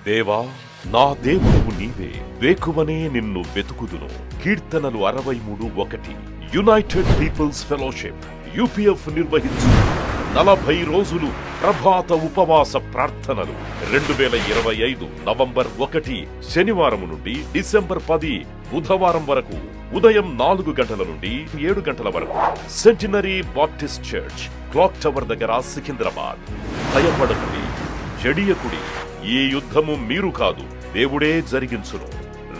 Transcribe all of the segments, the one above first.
దేవా, నా దేవుడవు నీవే, వేకువనే నిన్ను వెతుకుదును. కీర్తనలు 63:1. యునైటెడ్ పీపుల్స్ ఫెలోషిప్ UPF నిర్వహించు 40 రోజులు ప్రభాత ఉపవాస ప్రార్థనలు 2025 నవంబర్ 1 శనివారం నుండి డిసెంబర్ 10 బుధవారం వరకు ఉదయం 4 గంటల నుండి 7 గంటల వరకు centenary Baptist church, clock tower దగ్గర, సికింద్రాబాద్. భయపడకుడి, జడియకుడి, ఈ యుద్ధము మీరు కాదు, దేవుడే జరిగించును.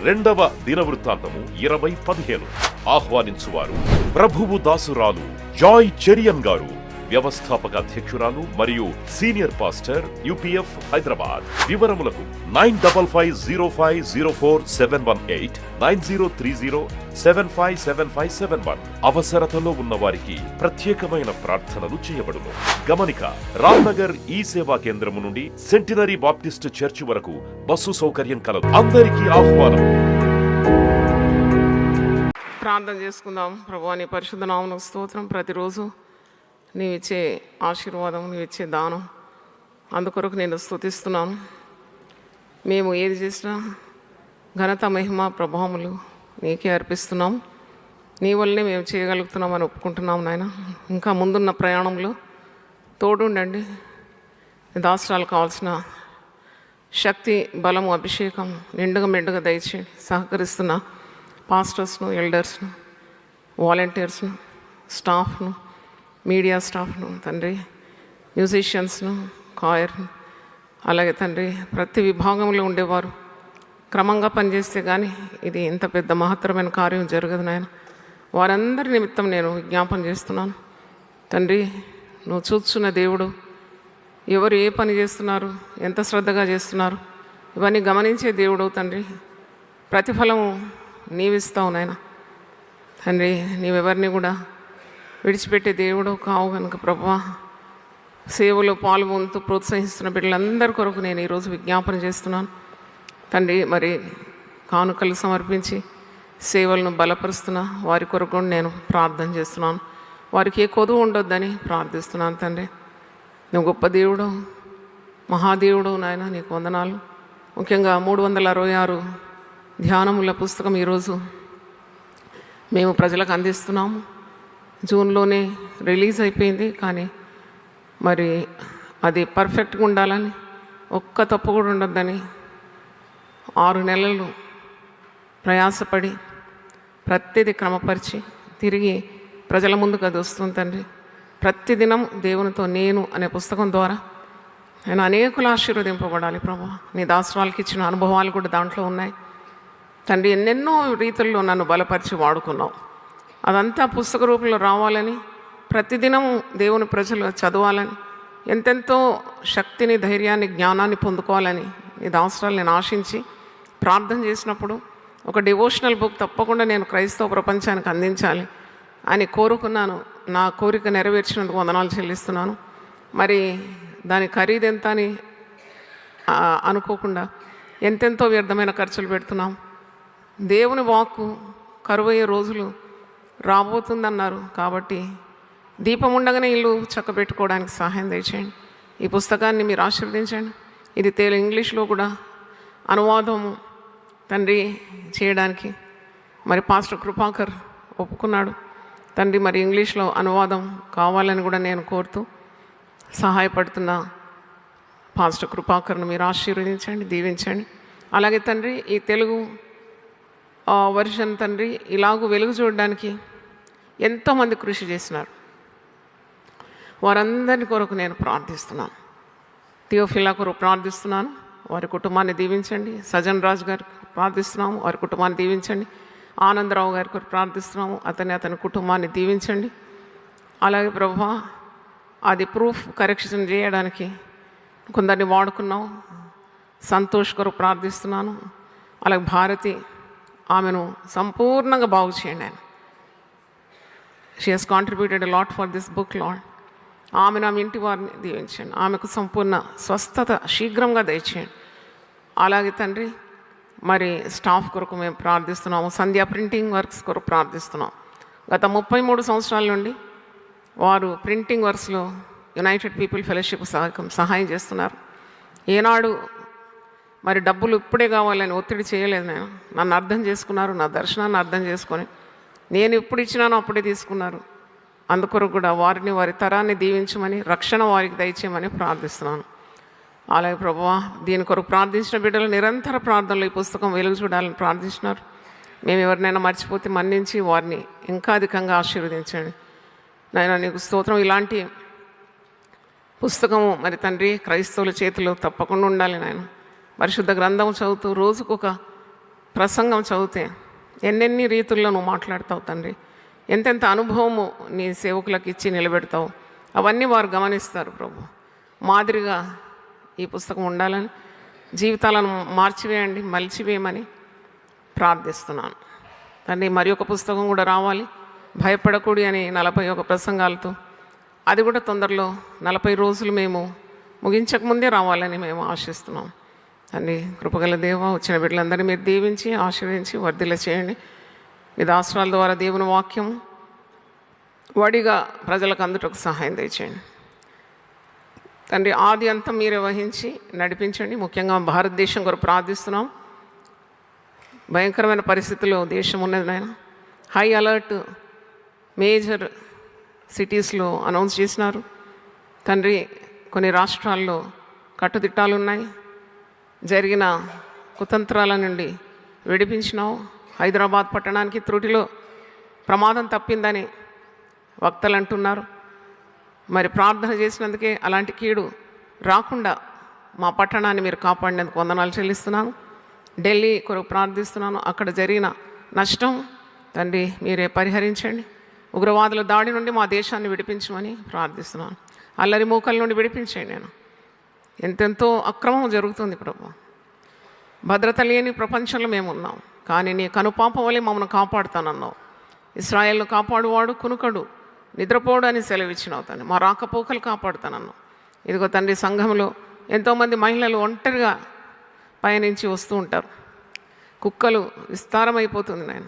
రెండవ దినవృత్తాంతము 20:15. ఆహ్వానించువారు ప్రభువు దాసురాలు జాయ్ చెరియన్ గారు, వ్యవస్థాపక అధ్యక్షురాలు మరియు సీనియర్ పాస్టర్ UPF హైదరాబాద్. వివరములకు 9505047718 9030757571. అవసరతలో ఉన్న వారికి ప్రత్యేకమైన ప్రార్థనలు చేయబడును. గమనిక: రామ్నగర్ ఈ సేవా కేంద్రము నుండి సెంటినరీ బాప్టిస్ట్ చర్చి వరకు బస్సు సౌకర్యం కలదు. అందరికీ ఆహ్వానం. ప్రార్థన చేసుకుందాం. ప్రభువా, నీ పరిశుద్ధ నామమునకు స్తోత్రం. ప్రతిరోజు నీవిచ్చే ఆశీర్వాదం, నీవిచ్చే దానం, అందుకొరకు నేను స్తుతిస్తున్నాను. మేము ఏది చేసినా ఘనత, మహిమ, ప్రభావములు నీకే అర్పిస్తున్నాం. నీ వల్లనే మేము చేయగలుగుతున్నామని ఒప్పుకుంటున్నాం నాయన. ఇంకా ముందున్న ప్రయాణంలో తోడుండండి. దాసరాలు కావాల్సిన శక్తి, బలము, అభిషేకం నిండుగా దయచేయండి. సహకరిస్తున్న పాస్టర్స్ను, ఎల్డర్స్ను, వాలంటీర్స్ను, స్టాఫ్ను, మీడియా స్టాఫ్ను తండ్రి, మ్యూజిషియన్స్ను, కాయర్ను, అలాగే తండ్రి ప్రతి విభాగంలో ఉండేవారు క్రమంగా పనిచేస్తే కానీ ఇది ఇంత పెద్ద మహత్తరమైన కార్యం జరగదు నాయన. వారందరి నిమిత్తం నేను విజ్ఞాపన చేస్తున్నాను తండ్రి. నువ్వు చూస్తున్న దేవుడు, ఎవరు ఏ పని చేస్తున్నారు, ఎంత శ్రద్ధగా చేస్తున్నారు, ఇవన్నీ గమనించే దేవుడు తండ్రి. ప్రతిఫలము నీవిస్తావు నాయన తండ్రి. నీవెవరిని కూడా విడిచిపెట్టే దేవుడు కావు కనుక ప్రభువా, సేవలో పాల్గొంటూ ప్రోత్సహిస్తున్న బిడ్డలందరి కొరకు నేను ఈరోజు విజ్ఞాపన చేస్తున్నాను తండ్రి. మరి కానుకలు సమర్పించి సేవలను బలపరుస్తున్న వారి కొరకు నేను ప్రార్థన చేస్తున్నాను. వారికి ఏ కొదువు ఉండొద్దని ప్రార్థిస్తున్నాను తండ్రి. నువ్వు గొప్ప దేవుడు, మహాదేవుడు నాయన, నీకు వందనాలు. ముఖ్యంగా 366 ధ్యానముల పుస్తకం ఈరోజు మేము ప్రజలకు అందిస్తున్నాము. జూన్లోనే రిలీజ్ అయిపోయింది, కానీ మరి అది పర్ఫెక్ట్గా ఉండాలని, ఒక్క తప్పు కూడా ఉండొద్దని 6 నెలలు ప్రయాసపడి ప్రతిదీ క్రమపరిచి తిరిగి ప్రజల ముందుకు అది వస్తుంది తండ్రి. ప్రతిదినం దేవునితో నేను అనే పుస్తకం ద్వారా నేను అనేకులు ఆశీర్వదింపబడాలి ప్రభా. నీ దాసరాలకి ఇచ్చిన అనుభవాలు కూడా దాంట్లో ఉన్నాయి తండ్రి. ఎన్నెన్నో రీతుల్లో నన్ను బలపరిచి వాడుకున్నావు. అదంతా పుస్తక రూపంలో రావాలని, ప్రతిదినం దేవుని ప్రజలు చదవాలని, ఎంతెంతో శక్తిని, ధైర్యాన్ని, జ్ఞానాన్ని పొందుకోవాలని నీ దాసరాలు నేను ఆశించి ప్రార్థన చేసినప్పుడు ఒక డివోషనల్ బుక్ తప్పకుండా నేను క్రైస్తవ ప్రపంచానికి అందించాలి అని కోరుకున్నాను. నా కోరిక నెరవేర్చినందుకు వందనాలు చెల్లిస్తున్నాను. మరి దాని ఖరీదు ఎంత అని అనుకోకుండా ఎంతెంతో వ్యర్థమైన ఖర్చులు పెడుతున్నాం. దేవుని వాక్కు కరువయ్యే రోజులు రాబోతుందన్నారు కాబట్టి దీపం ఉండగానే ఇల్లు చక్కబెట్టుకోవడానికి సహాయం దయచేయండి. ఈ పుస్తకాన్ని మీరు ఆశీర్వదించండి. ఇది ఇంగ్లీష్లో కూడా అనువాదము తండ్రి చేయడానికి మరి పాస్టర్ కృపాకర్ ఒప్పుకున్నాడు తండ్రి. మరి ఇంగ్లీష్లో అనువాదం కావాలని కూడా నేను కోరుతూ సహాయపడుతున్న పాస్టర్ కృపాకర్ను మీరు ఆశీర్వదించండి, దీవించండి. అలాగే తండ్రి ఈ తెలుగు వర్షన్ తండ్రి ఇలాగూ వెలుగు చూడడానికి ఎంతోమంది కృషి చేసినారు. వారందరి కొరకు నేను ప్రార్థిస్తున్నాను. థియోఫిలా కొరకు ప్రార్థిస్తున్నాను, వారి కుటుంబాన్ని దీవించండి. సజన్ రాజు గారికి ప్రార్థిస్తున్నాము, వారి కుటుంబాన్ని దీవించండి. ఆనందరావు గారి కొరకు ప్రార్థిస్తున్నాము, అతని కుటుంబాన్ని దీవించండి. అలాగే ప్రభువా, అది ప్రూఫ్ కరెక్షన్ చేయడానికి కొందరిని వాడుకున్నాం. సంతోష్ కొరకు ప్రార్థిస్తున్నాను. అలాగే భారతి, ఆమెను సంపూర్ణంగా బాగు చేయండి ఆయన. She has contributed a lot for this book lord. ఆమెను, ఆమె ఇంటి వారిని దీవించండి. ఆమెకు సంపూర్ణ స్వస్థత శీఘ్రంగా దయచేయండి. అలాగే తండ్రి మరి స్టాఫ్ కొరకు మేము ప్రార్థిస్తున్నాము. సంధ్యా ప్రింటింగ్ వర్క్స్ కొరకు ప్రార్థిస్తున్నాం. గత 33 సంవత్సరాల నుండి వారు ప్రింటింగ్ వర్క్స్లో యునైటెడ్ పీపుల్ ఫెలోషిప్ సహాయం చేస్తున్నారు. ఏనాడు మరి డబ్బులు ఇప్పుడే కావాలని ఒత్తిడి చేయలేదు. నేను నన్ను అర్థం చేసుకున్నారు, నా దర్శనాన్ని అర్థం చేసుకొని నేను ఎప్పుడు ఇచ్చినానో అప్పుడే తీసుకున్నారు. అందుకొరకు కూడా వారిని, వారి తరాన్ని దీవించమని, రక్షణ వారికి దయచేయమని ప్రార్థిస్తున్నాను. అలాగే ప్రభువా, దీని కొరకు ప్రార్థించిన బిడ్డలు నిరంతర ప్రార్థనలు ఈ పుస్తకం వెలుగు చూడాలని ప్రార్థించినారు. మేము ఎవరినైనా మర్చిపోతే మన్నించి వారిని ఇంకా అధికంగా ఆశీర్వదించండి నాయన. నీకు స్తోత్రం. ఇలాంటి పుస్తకము మరి తండ్రి క్రైస్తవుల చేతిలో తప్పకుండా ఉండాలి నాయన. పరిశుద్ధ గ్రంథం చదువుతూ రోజుకొక ప్రసంగం చదివితే ఎన్నెన్ని రీతుల్లో నువ్వు మాట్లాడతావు తండ్రి. ఎంతెంత అనుభవము నీ సేవకులకు ఇచ్చి నిలబెడతావు, అవన్నీ వారు గమనిస్తారు ప్రభు. మాదిరిగా ఈ పుస్తకం ఉండాలని, జీవితాలను మార్చివేయండి, మలిచివేయమని ప్రార్థిస్తున్నాను తండ్రి. మరి ఒక పుస్తకం కూడా రావాలి, భయపడకూడి అని 41 ప్రసంగాలతో. అది కూడా తొందరలో 40 రోజులు మేము ముగించకముందే రావాలని మేము ఆశిస్తున్నాం తండ్రి. కృపగల దేవ, వచ్చిన బిడ్డలందరినీ మీరు దీవించి ఆశీర్వదించి వర్ధిల్ల చేయండి. మీ దాసరాల ద్వారా దేవుని వాక్యం వడిగా ప్రజలకు అందుటకు సహాయం దయచేయండి తండ్రి. ఆది అంతం మీరే వహించి నడిపించండి. ముఖ్యంగా భారతదేశం కొరకు ప్రార్థిస్తున్నాం. భయంకరమైన పరిస్థితుల్లో దేశం ఉన్నది నాయన. హై అలర్ట్ మేజర్ సిటీస్లో అనౌన్స్ చేసినారు తండ్రి. కొన్ని రాష్ట్రాల్లో కట్టుదిట్టాలు ఉన్నాయి. జరిగిన కుతంత్రాల నుండి విడిపించినావు. హైదరాబాద్ పట్టణానికి త్రుటిలో ప్రమాదం తప్పిందని వక్తలు అంటున్నారు. మరి ప్రార్థన చేసినందుకే అలాంటి కీడు రాకుండా మా పట్టణాన్ని మీరు కాపాడినందుకు వందనాలు చెల్లిస్తున్నాను. ఢిల్లీ కొరకు ప్రార్థిస్తున్నాను. అక్కడ జరిగిన నష్టం తండ్రి మీరే పరిహరించండి. ఉగ్రవాదుల దాడి నుండి మా దేశాన్ని విడిపించమని ప్రార్థిస్తున్నాను. అల్లరి మూకల నుండి విడిపించండి. నేను ఎంతెంతో అక్రమం జరుగుతుంది ప్రభు. భద్రత లేని ప్రపంచంలో మేము ఉన్నాం, కానీ నీ కనుపాపం వల్లే మమ్మల్ని కాపాడుతానన్నావు. ఇశ్రాయేల్ను కాపాడువాడు కునుకడు, నిద్రపోడు అని సెలవిచ్చినావు తండ్రి. మా రాకపోకలు కాపాడుతానన్నావు. ఇదిగో తండ్రి, సంఘంలో ఎంతోమంది మహిళలు ఒంటరిగా పయనించి వస్తూ ఉంటారు. కుక్కలు విస్తారమైపోతుంది నాయన.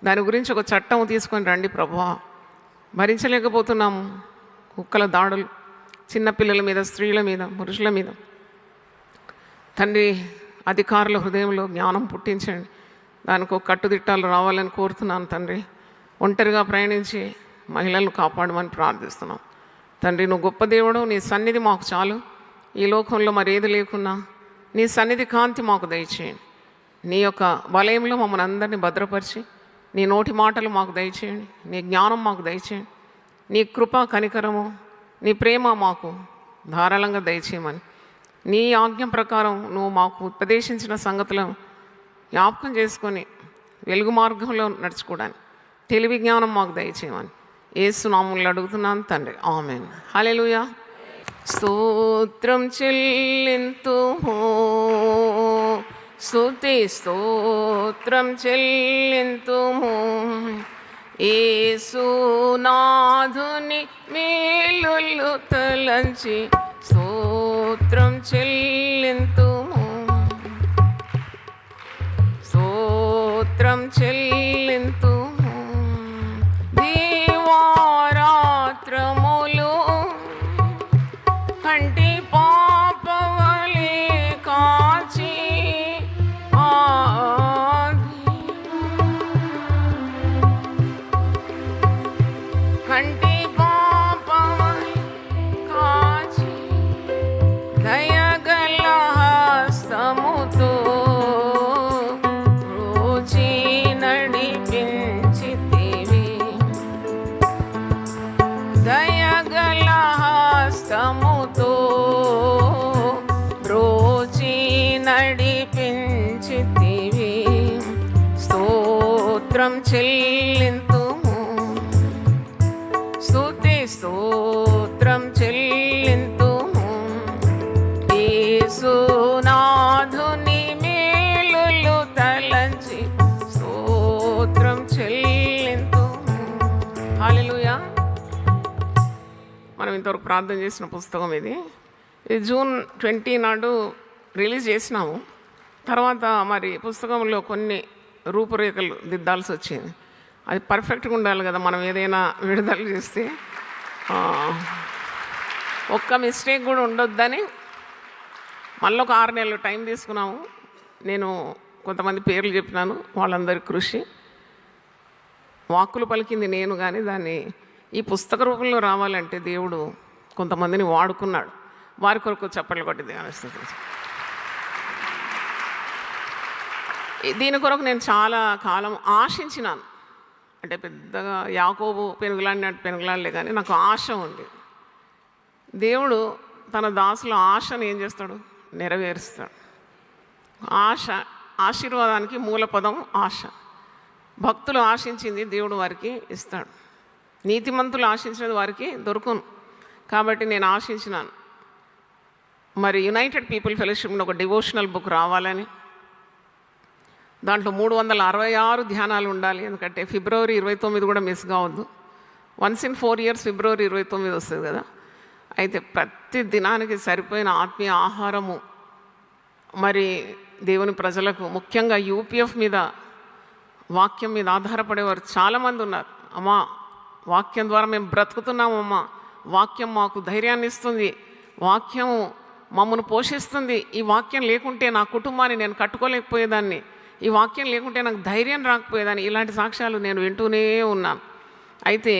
దాని గురించి ఒక చట్టం తీసుకొని రండి ప్రభువా. భరించలేకపోతున్నాము కుక్కల దాడులు, చిన్నపిల్లల మీద, స్త్రీల మీద, పురుషుల మీద. తండ్రి, అధికారుల హృదయంలో జ్ఞానం పుట్టించండి. దానికి ఒక కట్టుదిట్టాలు రావాలని కోరుతున్నాను తండ్రి. ఒంటరిగా ప్రయాణించి మహిళలను కాపాడమని ప్రార్థిస్తున్నాం తండ్రి. నువ్వు గొప్ప దేవుడు, నీ సన్నిధి మాకు చాలు. ఈ లోకంలో మరేది లేకున్నా నీ సన్నిధి కాంతి మాకు దయచేయండి. నీ యొక్క వలయంలో మమ్మల్ని అందరినీ భద్రపరిచి నీ నోటి మాటలు మాకు దయచేయండి. నీ జ్ఞానం మాకు దయచేయండి. నీ కృప, కనికరము, నీ ప్రేమ మాకు ధారాళంగా దయచేయమని, నీ ఆజ్ఞ ప్రకారం నువ్వు మాకు ఉపదేశించిన సంగతులను జ్ఞాపకం చేసుకొని వెలుగు మార్గంలో నడుచుకోవడానికి తెలివి జ్ఞానం మాకు దయచేయమని యేసు నామములో అడుగుతున్నాను తండ్రి. ఆమేన్. హల్లెలూయా. స్తోత్రం చెల్లింతుము, స్తుతి స్తోత్రం చెల్లింతుము, యేసునాథుని మేలులు తలంచి స్తోత్రం చెల్లింతుము, స్తోత్రం చెల్లింతుము. దీవారాత్రములు కంటి పాపవలే కాచి కంటి పాపవలే కాచి దయగల హస్తముతో రోచి నడిపించితివి, దయగల హస్తముతో బ్రోచి నడిపించితివి. స్తోత్రం చెల్లింతుము, స్తుతి స్తోత్రం చెల్లింతుము, యేసునాథుని మేలులు తలంచి స్తోత్రం చెల్లింతుము. హల్లెలూయా. మనం ఇంతవరకు ప్రార్థన చేసిన పుస్తకం ఇది. ఇది జూన్ 20 నాడు రిలీజ్ చేసినాము. తర్వాత మరి పుస్తకంలో కొన్ని రూపురేఖలు దిద్దాల్సి వచ్చింది. అది పర్ఫెక్ట్గా ఉండాలి కదా మనం ఏదైనా విడుదల చేస్తే. ఒక్క మిస్టేక్ కూడా ఉండొద్దని మళ్ళీ ఒక 6 నెలలు టైం తీసుకున్నాము. నేను కొంతమంది పేర్లు చెప్పినాను, వాళ్ళందరి కృషి. వాక్కులు పలికింది నేను, కానీ దాన్ని ఈ పుస్తక రూపంలో రావాలంటే దేవుడు కొంతమందిని వాడుకున్నాడు. వారి కొరకు చప్పట్లు కొట్టి దేవుని స్తుతించు. దీని కొరకు నేను చాలా కాలం ఆశించినాను. అంటే పెద్దగా యాకోబు పెనుగులాడినట్టు పెనుగులాడలే, కానీ నాకు ఆశ ఉంది. దేవుడు తన దాసుల ఆశను ఏం చేస్తాడు? నెరవేరుస్తాడు. ఆశ ఆశీర్వాదానికి మూలపదం ఆశ. భక్తులు ఆశించింది దేవుడు వారికి ఇస్తాడు. నీతిమంతులు ఆశించినది వారికి దొరుకును. కాబట్టి నేను ఆశించినాను. మరి యునైటెడ్ పీపుల్ ఫెలోషిప్లో ఒక డివోషనల్ బుక్ రావాలని, దాంట్లో 366 ధ్యానాలు ఉండాలి. ఎందుకంటే ఫిబ్రవరి 29 కూడా మిస్ కావద్దు. వన్స్ ఇన్ 4 years ఫిబ్రవరి 29 వస్తుంది కదా. అయితే ప్రతి దినానికి సరిపోయిన ఆత్మీయ ఆహారము మరి దేవుని ప్రజలకు, ముఖ్యంగా యూపీఎఫ్ మీద, వాక్యం మీద ఆధారపడేవారు చాలామంది ఉన్నారు. అమ్మా, వాక్యం ద్వారా మేము బ్రతుకుతున్నామమ్మా, వాక్యం మాకు ధైర్యాన్ని ఇస్తుంది, వాక్యం మమ్మల్ని పోషిస్తుంది, ఈ వాక్యం లేకుంటే నా కుటుంబాన్ని నేను కట్టుకోలేకపోయేదాన్ని, ఈ వాక్యం లేకుంటే నాకు ధైర్యం రాకపోయేదాన్ని. ఇలాంటి సాక్ష్యాలు నేను వింటూనే ఉన్నాను. అయితే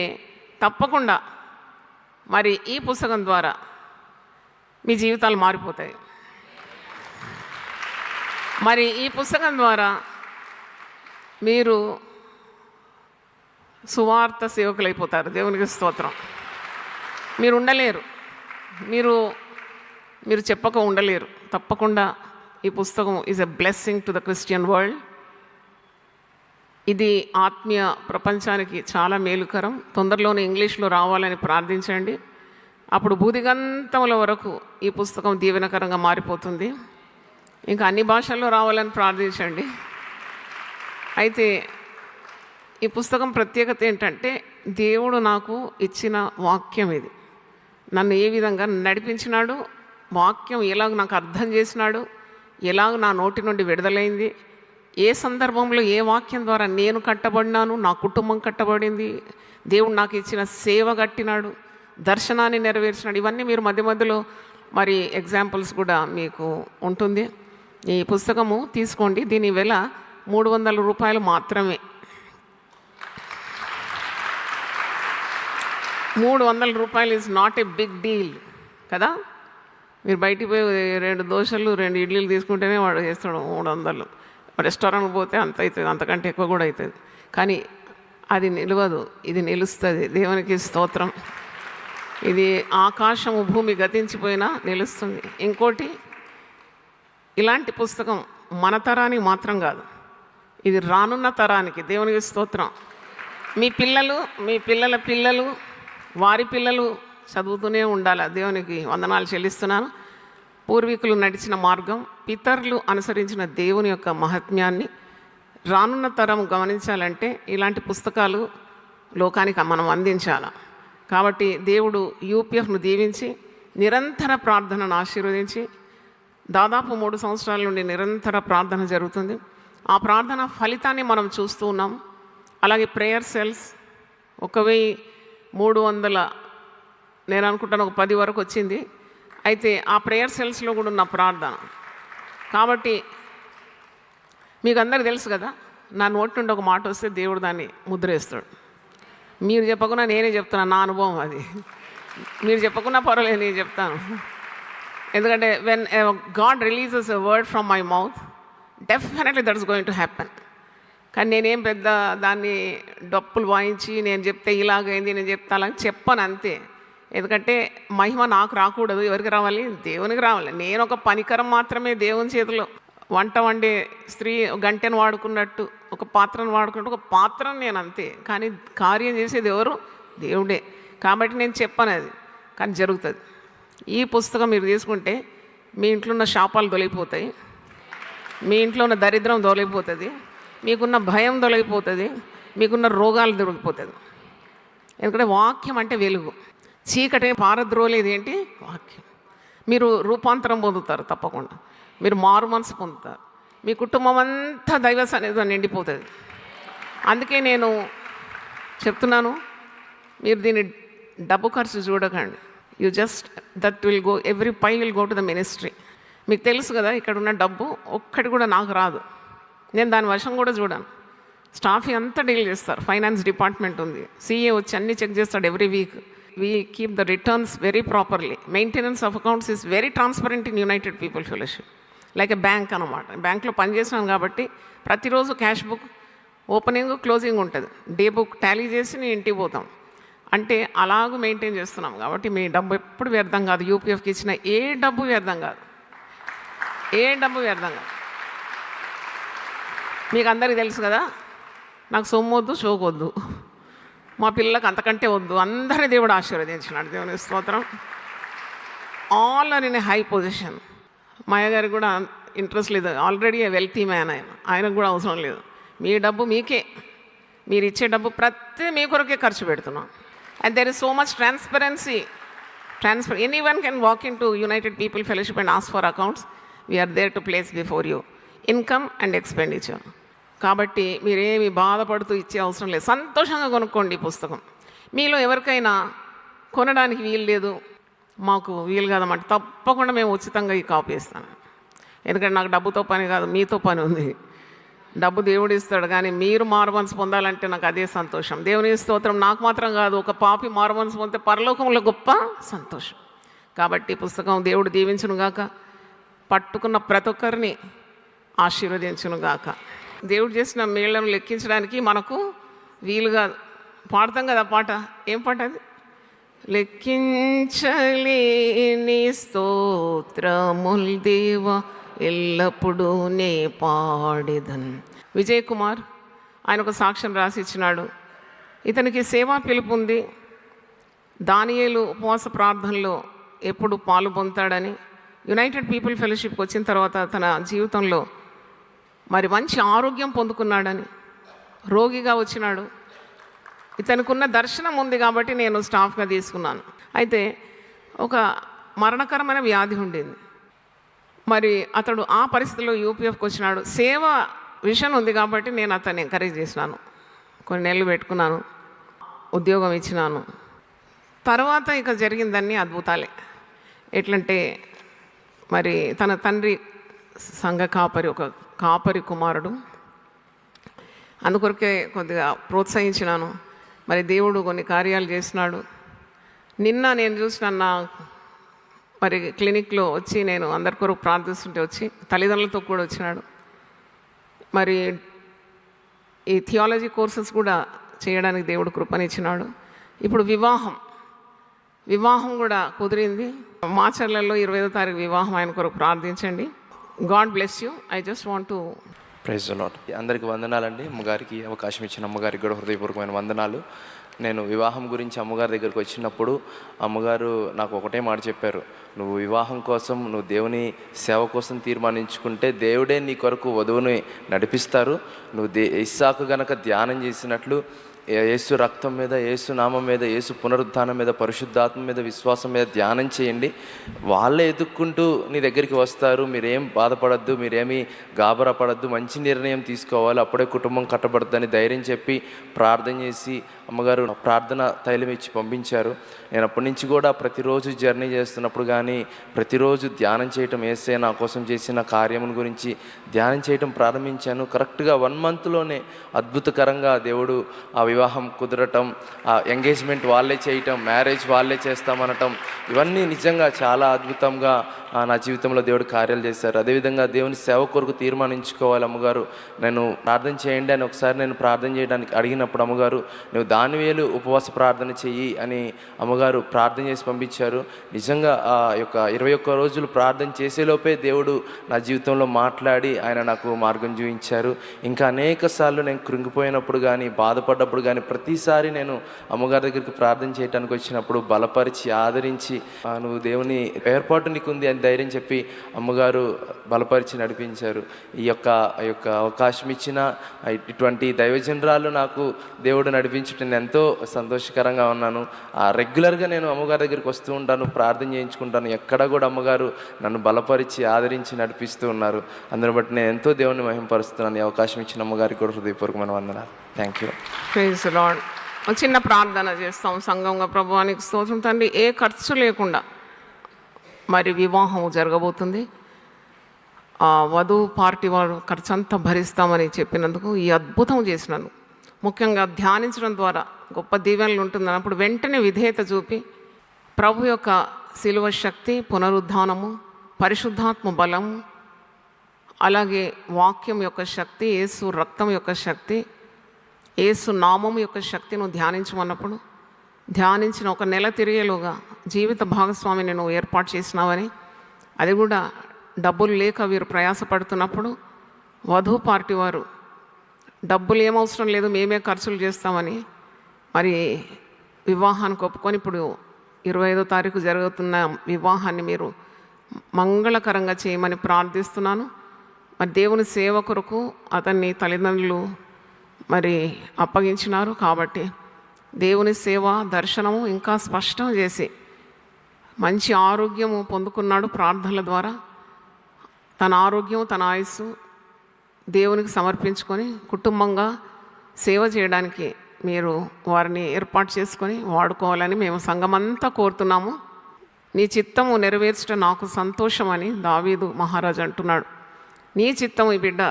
తప్పకుండా మరి ఈ పుస్తకం ద్వారా మీ జీవితాలు మారిపోతాయి. మరి ఈ పుస్తకం ద్వారా మీరు సువార్త సేవకులైపోతారు. దేవునికి స్తోత్రం. మీరు ఉండలేరు, మీరు చెప్పక ఉండలేరు. తప్పకుండా ఈ పుస్తకం is a blessing to the Christian world. ఇది ఆత్మీయ ప్రపంచానికి చాలా మేలుకరం. తొందరలోనే ఇంగ్లీష్లో రావాలని ప్రార్థించండి. అప్పుడు భూదిగంతముల వరకు ఈ పుస్తకం దీవెనకరంగా మారిపోతుంది. ఇంకా అన్ని భాషల్లో రావాలని ప్రార్థించండి. అయితే ఈ పుస్తకం ప్రత్యేకత ఏంటంటే, దేవుడు నాకు ఇచ్చిన వాక్యం ఇది. నన్ను ఏ విధంగా నడిపించినాడు, వాక్యం ఎలాగ నాకు అర్థం చేసినాడు, ఎలాగ నా నోటి నుండి విడుదలైంది, ఏ సందర్భంలో ఏ వాక్యం ద్వారా నేను కట్టబడినాను, నా కుటుంబం కట్టబడింది, దేవుడు నాకు ఇచ్చిన సేవ కట్టినాడు, దర్శనాన్ని నెరవేర్చినాడు. ఇవన్నీ మీరు మధ్య మధ్యలో మరి ఎగ్జాంపుల్స్ కూడా మీకు ఉంటుంది. ఈ పుస్తకము తీసుకోండి. దీని వెల 300 రూపాయలు మాత్రమే. 300 రూపాయలు is not a big deal కదా. మీరు బయటికి పోయి 2 దోశలు 2 ఇడ్లీలు తీసుకుంటేనే వాడు చేస్తాడు 300. రెస్టారెంట్కి పోతే అంత అవుతుంది, అంతకంటే ఎక్కువ కూడా అవుతుంది. కానీ అది నిలవదు, ఇది నిలుస్తుంది. దేవునికి స్తోత్రం. ఇది ఆకాశము భూమి గతించిపోయినా నిలుస్తుంది. ఇంకోటి, ఇలాంటి పుస్తకం మన తరానికి మాత్రం కాదు, ఇది రానున్న తరానికి. దేవునికి స్తోత్రం. మీ పిల్లలు, మీ పిల్లల పిల్లలు, వారి పిల్లలు చదువుతూనే ఉండాలి. దేవునికి వందనాలు చెల్లిస్తున్నాను. పూర్వీకులు నడిచిన మార్గం, పితరులు అనుసరించిన దేవుని యొక్క మహాత్మ్యాన్ని రానున్న తరం గమనించాలంటే ఇలాంటి పుస్తకాలు లోకానికి మనం అందించాలి. కాబట్టి దేవుడు యూపీఎఫ్ను దీవించి నిరంతర ప్రార్థనను ఆశీర్వదించి, దాదాపు 3 సంవత్సరాల నుండి నిరంతర ప్రార్థన జరుగుతుంది. ఆ ప్రార్థన ఫలితాన్ని మనం చూస్తూ ఉన్నాం. అలాగే ప్రేయర్ సెల్స్ 1300, నేను అనుకుంటాను ఒక 10 వరకు వచ్చింది. అయితే ఆ ప్రేయర్ సెల్స్లో కూడా ఉన్న ప్రార్థన. కాబట్టి మీకు అందరికీ తెలుసు కదా, నా నోటి నుండి ఒక మాట వస్తే దేవుడు దాన్ని ముద్రేస్తాడు. మీరు చెప్పకుండా నేనే చెప్తున్నాను, నా అనుభవం అది. మీరు చెప్పకుండా పర్వాలేదు, నేను చెప్తాను. ఎందుకంటే when God releases a word from my mouth, definitely that is going to happen. కానీ నేనేం పెద్ద దాన్ని డప్పులు వాయించి నేను చెప్తే ఇలాగైంది, నేను చెప్తానని చెప్పను అంతే. ఎందుకంటే మహిమ నాకు రాకూడదు. ఎవరికి రావాలి? దేవునికి రావాలి. నేను ఒక పనికరం మాత్రమే దేవుని చేతిలో. వంట వండే స్త్రీ గంటెను వాడుకున్నట్టు, ఒక పాత్రను వాడుకున్నట్టు ఒక పాత్రను నేను అంతే. కానీ కార్యం చేసేది ఎవరు? దేవుడే. కాబట్టి నేను చెప్పను అది, కానీ జరుగుతుంది. ఈ పుస్తకం మీరు తీసుకుంటే మీ ఇంట్లో ఉన్న శాపాలు తొలగిపోతాయి, మీ ఇంట్లో ఉన్న దరిద్రం తొలగిపోతుంది, మీకున్న భయం తొలగిపోతుంది, మీకున్న రోగాలు తొలగిపోతుంది. ఎందుకంటే వాక్యం అంటే వెలుగు. చీకటి పారద్రోలేది ఏంటి? వాక్యం. మీరు రూపాంతరం పొందుతారు, తప్పకుండా మీరు మారు మనసు పొందుతారు. మీ కుటుంబం అంతా దైవ సన్నిధితో నిండిపోతుంది. అందుకే నేను చెప్తున్నాను, మీరు దీన్ని డబ్బు ఖర్చు చూడకండి. You just that will go, every pie will go to the ministry. మీకు తెలుసు కదా, ఇక్కడ ఉన్న డబ్బు ఒక్కటి కూడా నాకు రాదు. నేను దాని వశం కూడా చూడాను. స్టాఫ్ అంతా డీల్ చేస్తారు. ఫైనాన్స్ డిపార్ట్మెంట్ ఉంది, సీఏ వచ్చి అన్నీ చెక్ చేస్తాడు every week. We keep the returns very properly. Maintenance of accounts is very transparent in United People fellowship, like a bank అనమాట. బ్యాంక్లో పనిచేసినాను కాబట్టి ప్రతిరోజు క్యాష్ బుక్ ఓపెనింగ్ క్లోజింగ్ ఉంటుంది. డే బుక్ టాలీ చేసి నేను ఇంటికి పోతాం. అంటే అలాగూ మెయింటైన్ చేస్తున్నాం కాబట్టి మీ డబ్బు ఎప్పుడు వ్యర్థం కాదు. యూపీఎఫ్కి ఇచ్చిన ఏ డబ్బు వ్యర్థం కాదు, ఏ డబ్బు వ్యర్థం కాదు. మీకు అందరికీ తెలుసు కదా, నాకు సొమ్ము వద్దు, షోకొద్దు, మా పిల్లలకు అంతకంటే వద్దు. అందరి దేవుడు ఆశీర్వదించినాడు, దేవుని స్తోత్రం. All are in a high position. మా అయ్యగారికి కూడా ఇంట్రెస్ట్ లేదు, ఆల్రెడీ ఏ వెల్తీ మ్యాన్. ఆయనకు కూడా అవసరం లేదు. మీ డబ్బు మీకే, మీరు ఇచ్చే డబ్బు ప్రతి మీ కొరకే ఖర్చు పెడుతున్నాం. And there is so much transparency. Anyone can walk in to United People Fellowship and ask for accounts. We're there to place before you income and expenditure. కాబట్టి మీరేమి బాధపడుతూ ఇచ్చే అవసరం లేదు. సంతోషంగా కొనుక్కోండి ఈ పుస్తకం. మీలో ఎవరికైనా కొనడానికి వీలు లేదు, మాకు వీలు కాదన్నమాట, తప్పకుండా మేము ఉచితంగా ఈ కాపీ ఇస్తాను. ఎందుకంటే నాకు డబ్బుతో పని కాదు, మీతో పని ఉంది. డబ్బు దేవుడు ఇస్తాడు, కానీ మీరు మారుమనసు పొందాలంటే నాకు అదే సంతోషం. దేవుని స్తోత్రం. నాకు మాత్రం కాదు, ఒక పాపి మారుమనసు పొందితే పరలోకంలో గొప్ప సంతోషం. కాబట్టి పుస్తకం దేవుడు దీవించునుగాక, పట్టుకున్న ప్రతి ఒక్కరిని ఆశీర్వదించునుగాక. దేవుడు చేసిన మేళ్లను లెక్కించడానికి మనకు వీలుగా పాడతాం కదా పాట. ఏం పాట అది? లెక్కించలేని స్తోత్రముల్ దేవ ఎల్లప్పుడూ నే పాడేదన్. విజయ్ కుమార్ ఆయన ఒక సాక్ష్యం రాసి ఇచ్చినాడు. ఇతనికి సేవా పిలుపు ఉంది. దానియేలు ఉపవాస ప్రార్థనలో ఎప్పుడు పాలు పొందుతాడని, యునైటెడ్ పీపుల్ ఫెలోషిప్కి వచ్చిన తర్వాత తన జీవితంలో మరి మంచి ఆరోగ్యం పొందుకున్నాడని, రోగిగా వచ్చినాడు. ఇతనుకున్న దర్శనం ఉంది కాబట్టి నేను స్టాఫ్గా తీసుకున్నాను. అయితే ఒక మరణకరమైన వ్యాధి ఉండింది. మరి అతడు ఆ పరిస్థితిలో యూపీఎఫ్కి వచ్చినాడు. సేవ విషయం ఉంది కాబట్టి నేను అతన్ని ఎంకరేజ్ చేసినాను. కొన్ని నెలలు పెట్టుకున్నాను, ఉద్యోగం ఇచ్చినాను. తర్వాత ఇక జరిగిందన్నీ అద్భుతాలే. ఎట్లంటే మరి తన తండ్రి సంఘ కాపరి, ఒక కాపరి కుమారుడు. అందుకొరకే కొద్దిగా ప్రోత్సహించినాను. మరి దేవుడు కొన్ని కార్యాలు చేసినాడు. నిన్న నేను చూసిన నా మరి క్లినిక్లో వచ్చి నేను అందరి కొరకు ప్రార్థిస్తుంటే వచ్చి తల్లిదండ్రులతో కూడా వచ్చినాడు. మరి ఈ థియాలజీ కోర్సెస్ కూడా చేయడానికి దేవుడు కృపనిచ్చినాడు. ఇప్పుడు వివాహం కూడా కుదిరింది. మాచర్లలో 25వ తారీఖు వివాహం. ఆయన కొరకు ప్రార్థించండి. God bless you. I just want to praise the Lord. అందరికీ వందనాలండి. అమ్మగారికి అవకాశం ఇచ్చిన అమ్మగారికి కూడా హృదయపూర్వకమైన వందనాలు. నేను వివాహం గురించి అమ్మగారి దగ్గరికి వచ్చినప్పుడు అమ్మగారు నాకు ఒకటే మాట చెప్పారు, నువ్వు వివాహం కోసం, నువ్వు దేవుని సేవ కోసం తీర్మానించుకుంటే దేవుడే నీ కొరకు వధువుని నడిపిస్తారు. నువ్వు ఇస్సాకు గనక ధ్యానం చేసినట్లు యేసు రక్తం మీద, యేసు నామం మీద, యేసు పునరుద్ధానం మీద, పరిశుద్ధాత్మ మీద, విశ్వాసం మీద ధ్యానం చేయండి. వాళ్ళే ఎదుక్కుంటూ నీ దగ్గరికి వస్తారు. మీరేం బాధపడద్దు, మీరేమీ గాబరా పడద్దు, మంచి నిర్ణయం తీసుకోవాలి, అప్పుడే కుటుంబం కట్టబడుతుందని ధైర్యం చెప్పి ప్రార్థన చేసి అమ్మగారు ప్రార్థన తైలం ఇచ్చి పంపించారు. నేను అప్పటి నుంచి కూడా ప్రతిరోజు జర్నీ చేస్తున్నప్పుడు కానీ ప్రతిరోజు ధ్యానం చేయటం, యేసే నా కోసం చేసిన కార్యముల గురించి ధ్యానం చేయటం ప్రారంభించాను. కరెక్ట్గా 1 మంత్లోనే అద్భుతకరంగా దేవుడు ఆ వివాహం కుదరటం, ఆ ఎంగేజ్మెంట్ వాళ్ళే చేయటం, మ్యారేజ్ వాళ్ళే చేస్తామనటం, ఇవన్నీ నిజంగా చాలా అద్భుతంగా నా జీవితంలో దేవుడు కార్యాలు చేశారు. అదేవిధంగా దేవుని సేవ కొరకు తీర్మానించుకోవాలి అమ్మగారు, నేను ప్రార్థన చేయండి అని ఒకసారి నేను ప్రార్థన చేయడానికి అడిగినప్పుడు అమ్మగారు నువ్వు దానియేలు ఉపవాస ప్రార్థన చెయ్యి అని అమ్మగారు ప్రార్థన చేసి పంపించారు. నిజంగా ఆ యొక్క 21 రోజులు ప్రార్థన చేసేలోపే దేవుడు నా జీవితంలో మాట్లాడి ఆయన నాకు మార్గం చూపించారు. ఇంకా అనేక సార్లు నేను కృంగిపోయినప్పుడు కానీ బాధపడ్డప్పుడు కానీ ప్రతిసారి నేను అమ్మగారి దగ్గరికి ప్రార్థన చేయడానికి వచ్చినప్పుడు బలపరిచి ఆదరించి నువ్వు దేవుని ఏర్పాటు నీకు ఉంది అని ధైర్యం చెప్పి అమ్మగారు బలపరిచి నడిపించారు. ఈ యొక్క అవకాశం ఇచ్చిన ఇటువంటి దైవజనరాలు నాకు దేవుడు నడిపించటం ఎంతో సంతోషకరంగా ఉన్నాను. రెగ్యులర్గా నేను అమ్మగారి దగ్గరికి వస్తూ ఉంటాను, ప్రార్థన చేయించుకుంటాను. ఎక్కడ కూడా అమ్మగారు నన్ను బలపరిచి ఆదరించి నడిపిస్తూ ఉన్నారు. అందుని బట్టి నేను ఎంతో దేవుని మహిమపరుస్తున్నాను. ఈ అవకాశం ఇచ్చిన అమ్మగారికి కూడా హృదయపూర్వకమైన వందనాలు. Thank you. Praise the Lord. చిన్న ప్రార్థన చేస్తాం సంఘంగా. ప్రభువానికి స్తోత్రం తండ్రి. ఏ ఖర్చు లేకుండా మరి వివాహం జరగబోతుంది. వధువు పార్టీ వారు ఖర్చంతా భరిస్తామని చెప్పినందుకు ఈ అద్భుతం చేసినాను. ముఖ్యంగా ధ్యానించడం ద్వారా గొప్ప దీవెనలు ఉంటుంది అన్నప్పుడు వెంటనే విధేయత చూపి ప్రభు యొక్క శిలువ శక్తి, పునరుద్ధానము, పరిశుద్ధాత్మ బలము, అలాగే వాక్యం యొక్క శక్తి, యేసు రక్తం యొక్క శక్తి, యేసు నామం యొక్క శక్తి నువ్వు ధ్యానించమన్నప్పుడు ధ్యానించిన ఒక నెల తిరిగేలోగా జీవిత భాగస్వామిని నువ్వు ఏర్పాటు చేసినావని, అది కూడా డబ్బులు లేక వీరు ప్రయాసపడుతున్నప్పుడు వధువు పార్టీ వారు డబ్బులు ఏమవసరం లేదు మేమే ఖర్చులు చేస్తామని మరి వివాహానికి ఒప్పుకొని ఇప్పుడు 25వ తారీఖు జరుగుతున్న వివాహాన్ని మీరు మంగళకరంగా చేయమని ప్రార్థిస్తున్నాను. మరి దేవుని సేవ కొరకు అతన్ని తల్లిదండ్రులు మరి అప్పగించినారు కాబట్టి దేవుని సేవ దర్శనము ఇంకా స్పష్టం చేసి మంచి ఆరోగ్యము పొందుకున్నాడు. ప్రార్థనల ద్వారా తన ఆరోగ్యం, తన ఆయుస్సు దేవునికి సమర్పించుకొని కుటుంబంగా సేవ చేయడానికి మీరు వారిని ఏర్పాటు చేసుకొని వాడుకోవాలని మేము సంఘమంతా కోరుతున్నాము. నీ చిత్తము నెరవేర్చడం నాకు సంతోషమని దావీదు మహారాజు అంటున్నాడు. నీ చిత్తము ఈ బిడ్డ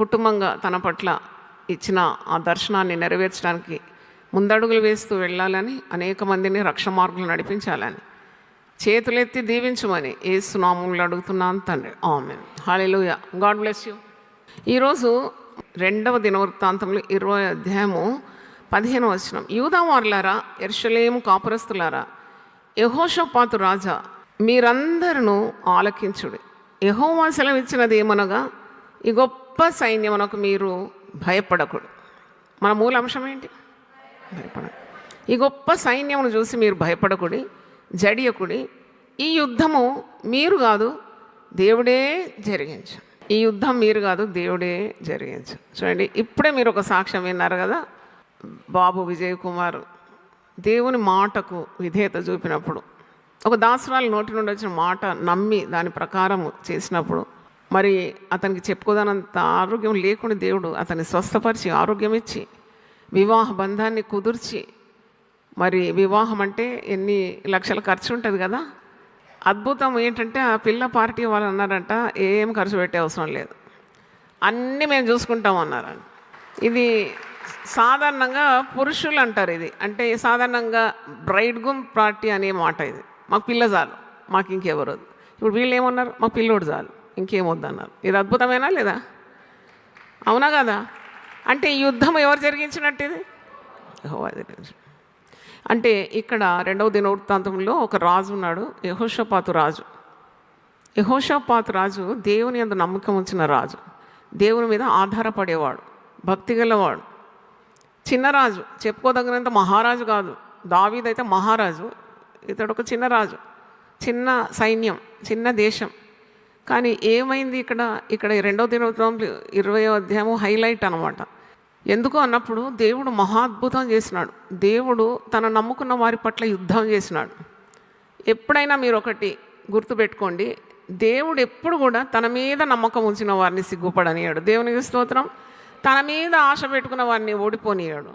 కుటుంబంగా తన పట్ల ఇచ్చిన ఆ దర్శనాన్ని నెరవేర్చడానికి ముందడుగులు వేస్తూ వెళ్ళాలని, అనేక మందిని రక్షణ మార్గంలో నడిపించాలని చేతులెత్తి దీవించమని యేసు నామములో అడుగుతున్నాను తండ్రి. ఆమేన్. హల్లెలూయా. God bless you. ఈరోజు 2వ దినవృత్తాంతంలో 20వ అధ్యాయము 15వ వచనం. యూదావారులారా, యెరూషలేము కాపురస్తులారా, యెహోషాపాతు రాజా, మీరందరూ ఆలకించుడి. యెహోవా సెలవిచ్చినది ఏమనగా, ఈ గొప్ప సైన్యమునకు మీరు భయపడకుడు. మన మూల అంశం ఏంటి? భయపడకు. ఈ గొప్ప సైన్యమును చూసి మీరు భయపడకుడి, జడియకుడి. ఈ యుద్ధము మీరు కాదు దేవుడే జరిగించు. ఈ యుద్ధం మీరు కాదు దేవుడే జరిగించు. చూడండి, ఇప్పుడే మీరు ఒక సాక్ష్యం విన్నారు కదా. బాబు విజయ్ కుమార్ దేవుని మాటకు విధేయత చూపినప్పుడు, ఒక దాసురాలు నోటి నుండి వచ్చిన మాట నమ్మి దాని ప్రకారం చేసినప్పుడు, మరి అతనికి చెప్పుకోదానంత ఆరోగ్యం లేకుండా దేవుడు అతన్ని స్వస్థపరిచి ఆరోగ్యం ఇచ్చి వివాహ బంధాన్ని కుదుర్చి, మరి వివాహం అంటే ఎన్ని లక్షల ఖర్చు ఉంటుంది కదా. అద్భుతం ఏంటంటే ఆ పిల్ల పార్టీ వాళ్ళు అన్నారంట, ఏం ఖర్చు పెట్టే అవసరం లేదు, అన్నీ మేము చూసుకుంటాం అన్నారంట. ఇది సాధారణంగా పురుషులు అంటారు. ఇది అంటే సాధారణంగా బ్రైడ్ గుమ్ పార్టీ అనే మాట. ఇది మాకు పిల్ల చాలు, మాకు ఇంకెవరు వద్దు. ఇప్పుడు వీళ్ళు ఏమన్నారు, మా పిల్లోడు చాలు, ఇంకేమొద్దు అన్నారు. ఇది అద్భుతమేనా లేదా? అవునా కదా? అంటే ఈ యుద్ధం ఎవరు జరిగించినట్టు? ఇది యెహోవా జరిగించి. అంటే ఇక్కడ 2వ దినవృత్తాంతంలో ఒక రాజు ఉన్నాడు, యెహోషాపాతు రాజు. యెహోషాపాతు రాజు దేవుని యందు నమ్మకం ఉంచిన రాజు, దేవుని మీద ఆధారపడేవాడు, భక్తి గలవాడు. చిన్న రాజు, చెప్పుకోదగినంత మహారాజు కాదు. దావీదైతే మహారాజు, ఇతడు ఒక చిన్న రాజు, చిన్న సైన్యం, చిన్న దేశం. కానీ ఏమైంది ఇక్కడ? 2వ దినవృత్తాంతం 20వ అధ్యాయము హైలైట్ అనమాట. ఎందుకు అన్నప్పుడు దేవుడు మహా అద్భుతం చేసినాడు. దేవుడు తన నమ్ముకున్న వారి పట్ల యుద్ధం చేసినాడు. ఎప్పుడైనా మీరు ఒకటి గుర్తుపెట్టుకోండి, దేవుడు ఎప్పుడు కూడా తన మీద నమ్మకం ఉంచిన వారిని సిగ్గుపడనియాడు. దేవునికి స్తోత్రం. తన మీద ఆశ పెట్టుకున్న వారిని ఓడిపోనియాడు.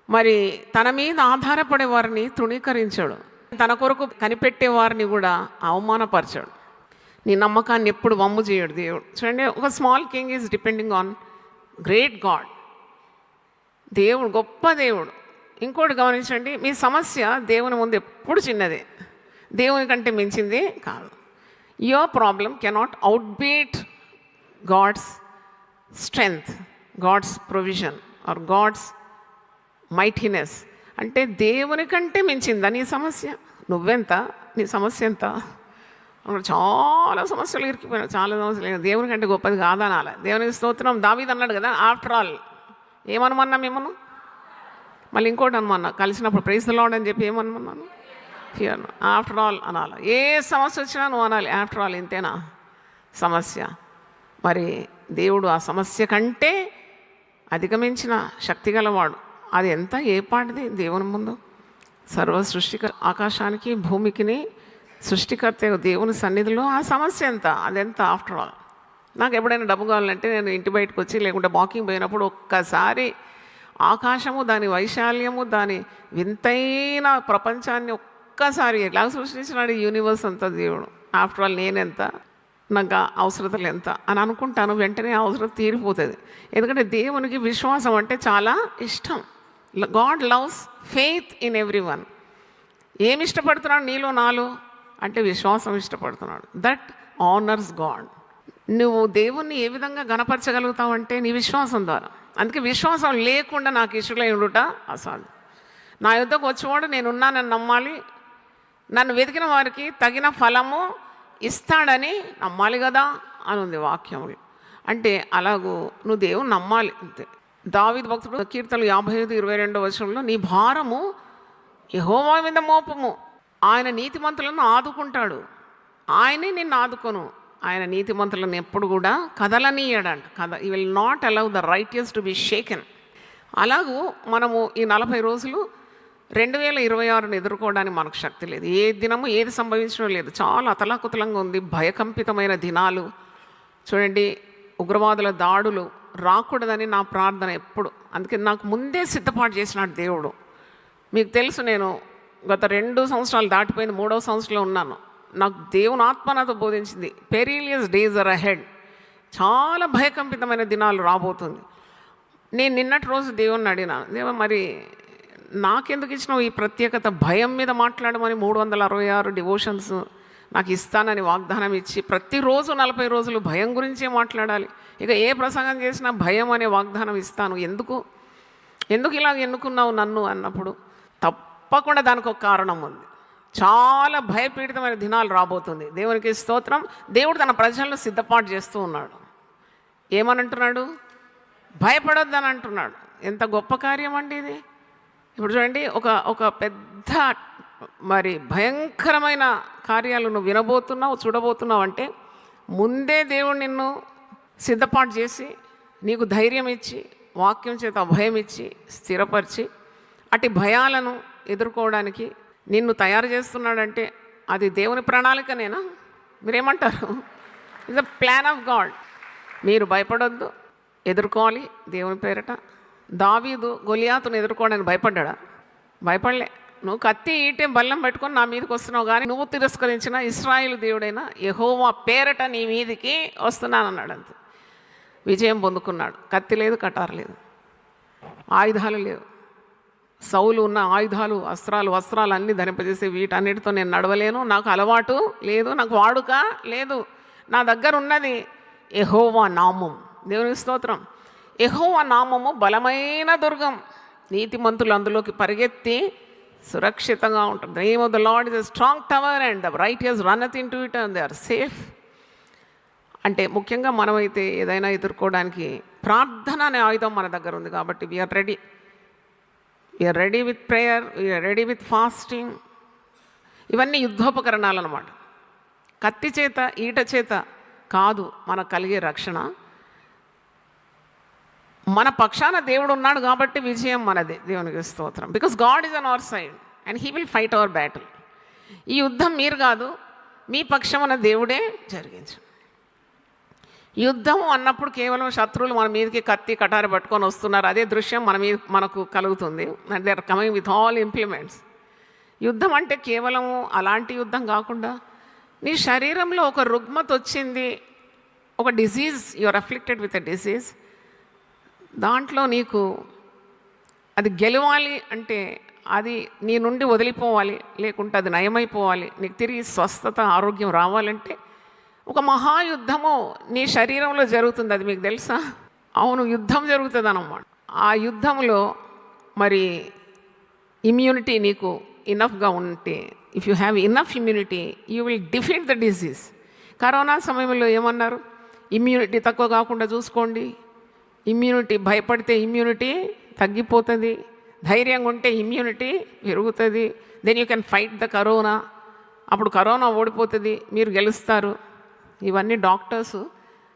మరి తన మీద ఆధారపడే వారిని తృణీకరించాడు. తన కొరకు కనిపెట్టే వారిని కూడా అవమానపరిచాడు. నీ నమ్మకాన్ని ఎప్పుడు వమ్ము చేయడు దేవుడు. చూడండి, ఒక small king is depending on great God. దేవుడు గొప్ప దేవుడు. ఇంకోటి గమనించండి, మీ సమస్య దేవుని ముందు ఎప్పుడు చిన్నదే, దేవుని కంటే మించింది కాదు. Your problem cannot outbeat God's strength, God's provision or God's mightiness. అంటే దేవుని కంటే మించిందా నీ సమస్య? నువ్వెంత, నీ సమస్య ఎంత? చాలా సమస్యలు ఇరికిపోయినా, చాలా సమస్యలు. దేవుని కంటే గొప్పది కాదనాలి. దేవునికి స్తోత్రం. దావీదు అన్నాడు కదా, ఆఫ్టర్ ఆల్ ఏమనమన్నా మిమ్మల్ని, మళ్ళీ ఇంకోటి అనమన్నా కలిసినప్పుడు ప్రైజ్ ది లార్డ్ అని చెప్పి ఏమనమన్నాను, ఫియర్. ఆఫ్టర్ ఆల్ అనాలి. ఏ సమస్య వచ్చినా నువ్వు అనాలి, ఆఫ్టర్ ఆల్ ఇంతేనా సమస్య. మరి దేవుడు ఆ సమస్య కంటే అధిగమించిన శక్తి గలవాడు. అది ఎంత ఏ పాటిది దేవుని ముందు? సర్వ ఆకాశానికి భూమికిని సృష్టికర్త దేవుని సన్నిధిలో ఆ సమస్య ఎంత? అదెంత ఆఫ్టర్ ఆల్. నాకు ఎప్పుడైనా డబ్బు కావాలంటే నేను ఇంటి బయటకు వచ్చి లేకుంటే వాకింగ్ పోయినప్పుడు ఒక్కసారి ఆకాశము, దాని వైశాల్యము, దాని వింతైన ప్రపంచాన్ని ఒక్కసారి ఎలా సృష్టించినాడు యూనివర్స్ అంతా దేవుడు. ఆఫ్టర్ ఆల్ నేనెంత? నాకు అవసరతలు ఎంత అని అనుకుంటాను, వెంటనే అవసరం తీరిపోతుంది. ఎందుకంటే దేవునికి విశ్వాసం అంటే చాలా ఇష్టం. God loves faith in every one. ఏమి ఇష్టపడుతున్నాడు నీలో నాలో అంటే విశ్వాసం ఇష్టపడుతున్నాడు. That honours God. నువ్వు దేవుణ్ణి ఏ విధంగా గణపరచగలుగుతావు అంటే నీ విశ్వాసం ద్వారా. అందుకే విశ్వాసం లేకుండా నాకు ఇష్టలై ఉండుట అసాధ్యం. నా యుద్ధకు వచ్చేవాడు నేనున్నానని నమ్మాలి, నన్ను వెతికిన వారికి తగిన ఫలము ఇస్తాడని నమ్మాలి కదా అని ఉంది వాక్యములు. అంటే అలాగూ నువ్వు దేవుని నమ్మాలి అంతే. దావీదు భక్తుడు కీర్తనలు 55:22 నీ భారము యెహోవా మీద మోపము, ఆయన నీతిమంతులను ఆదుకుంటాడు. ఆయనే నిన్ను ఆదుకొను, ఆయన నీతిమంతులను ఎప్పుడు కూడా కదలనీయడంట. ఈ will not allow the righteous to be షేకెన్. అలాగూ మనము ఈ 40 రోజులు 2026ను ఎదుర్కోవడానికి మనకు శక్తి లేదు. ఏ దినము ఏది సంభవించడం లేదు. చాలా అతలాకుతలంగా ఉంది. భయకంపితమైన దినాలు చూడండి. ఉగ్రవాదుల దాడులు రాకూడదని నా ప్రార్థన ఎప్పుడు. అందుకే నాకు ముందే సిద్ధపాటు చేసినాడు దేవుడు. మీకు తెలుసు, నేను గత 2 సంవత్సరాలు దాటిపోయింది, 3వ సంవత్సరంలో ఉన్నాను. నాకు దేవుని ఆత్మ నాతో బోధించింది, పెరీలియస్ డేస్ ఆర్ అహెడ్. చాలా భయకంపితమైన దినాలు రాబోతుంది. నేను నిన్నటి రోజు దేవుణ్ణి అడిగినాను, దేవ మరి నాకెందుకు ఇచ్చినావు ఈ ప్రత్యేకత? భయం మీద మాట్లాడమని 366 డివోషన్స్ నాకు ఇస్తానని వాగ్దానం ఇచ్చి ప్రతిరోజు 40 రోజులు భయం గురించే మాట్లాడాలి. ఇక ఏ ప్రసంగం చేసినా భయం అనే వాగ్దానం ఇస్తాను. ఎందుకు ఇలాగ ఎన్నుకున్నావు నన్ను అన్నప్పుడు తప్పకుండా దానికి ఒక కారణం ఉంది. చాలా భయపీడితమైన దినాలు రాబోతుంది. దేవునికి స్తోత్రం. దేవుడు తన ప్రజలను సిద్ధపాటు చేస్తూ ఉన్నాడు. ఏమనంటున్నాడు? భయపడొద్దని అంటున్నాడు. ఎంత గొప్ప కార్యం అండి ఇది. ఇప్పుడు చూడండి, ఒక పెద్ద మరి భయంకరమైన కార్యాలు నువ్వు వినబోతున్నావు, చూడబోతున్నావు అంటే ముందే దేవుడు నిన్ను సిద్ధపాటు చేసి నీకు ధైర్యం ఇచ్చి వాక్యం చేత అభయం ఇచ్చి స్థిరపరిచి అటు భయాలను ఎదుర్కోవడానికి నిన్ను తయారు చేస్తున్నాడంటే అది దేవుని ప్రణాళికనేనా? మీరేమంటారు? It's the plan of God. మీరు భయపడొద్దు, ఎదుర్కోవాలి దేవుని పేరట. దావీదు గొలియాతును ఎదుర్కోవడానికి భయపడ్డా? భయపడలే. నువ్వు కత్తి ఈటెం బల్లం పెట్టుకొని నా మీదకి వస్తున్నావు, కానీ నువ్వు తిరస్కరించిన ఇశ్రాయేలు దేవుడైన యెహోవా పేరట నీ మీదికి వస్తున్నానన్నాడు. అంతే. విజయం పొందుకున్నాడు. కత్తి లేదు, కటారు లేదు, ఆయుధాలు లేవు. సౌలు ఉన్న ఆయుధాలు, అస్త్రాలు, వస్త్రాలు అన్నీ ధరింపజేసి వీటన్నిటితో నేను నడవలేను, నాకు అలవాటు లేదు, నాకు వాడుక లేదు. నా దగ్గర ఉన్నది యెహోవా నామం. దేవునికి స్తోత్రం. యెహోవా నామము బలమైన దుర్గం, నీతిమంతులు అందులోకి పరిగెత్తి సురక్షితంగా ఉంటారు. The name of the Lord is a strong tower and the righteous runneth into it and they are safe. అంటే ముఖ్యంగా మనమైతే ఏదైనా ఎదుర్కోవడానికి ప్రార్థన అనే ఆయుధం మన దగ్గర ఉంది కాబట్టి we're ready. We're ready with prayer, we're ready with fasting. ఇవన్నీ యుద్ధోపకరణాలు అన్నమాట. కత్తి చేత ఈట చేత కాదు మనకు కలిగే రక్షణ. మన పక్షాన దేవుడు ఉన్నాడు కాబట్టి విజయం మనది. దేవునికి స్తోత్రం. Because God is on our side and he will fight our battle. ఈ యుద్ధం మీరు కాదు, మీ పక్షమున దేవుడే జరిగించు. యుద్ధము అన్నప్పుడు కేవలం శత్రువులు మన మీదకి కత్తి కటారి పట్టుకొని వస్తున్నారు, అదే దృశ్యం మనకు కలుగుతుంది. And they are coming with all implements. యుద్ధం అంటే కేవలము అలాంటి యుద్ధం కాకుండా నీ శరీరంలో ఒక రుగ్మత వచ్చింది, ఒక disease, you are afflicted with a disease. దాంట్లో నీకు అది గెలవాలి అంటే అది నీ నుండి వదిలిపోవాలి, లేకుంటే అది నయమైపోవాలి, నీకు తిరిగి స్వస్థత ఆరోగ్యం రావాలంటే ఒక మహాయుద్ధము నీ శరీరంలో జరుగుతుంది. అది మీకు తెలుసా? అవును, యుద్ధం జరుగుతుంది అన్నమాట. ఆ యుద్ధంలో మరి ఇమ్యూనిటీ నీకు ఇనఫ్గా ఉంటే, if you have enough immunity you will defeat the disease. Corona సమయంలో ఏమన్నారు? ఇమ్యూనిటీ తక్కువ కాకుండా చూసుకోండి. ఇమ్యూనిటీ, భయపడితే ఇమ్యూనిటీ తగ్గిపోతుంది, ధైర్యంగా ఉంటే ఇమ్యూనిటీ పెరుగుతుంది. Then you can fight the corona. అప్పుడు కరోనా ఓడిపోతుంది, మీరు గెలుస్తారు. ఇవన్నీ డాక్టర్స్,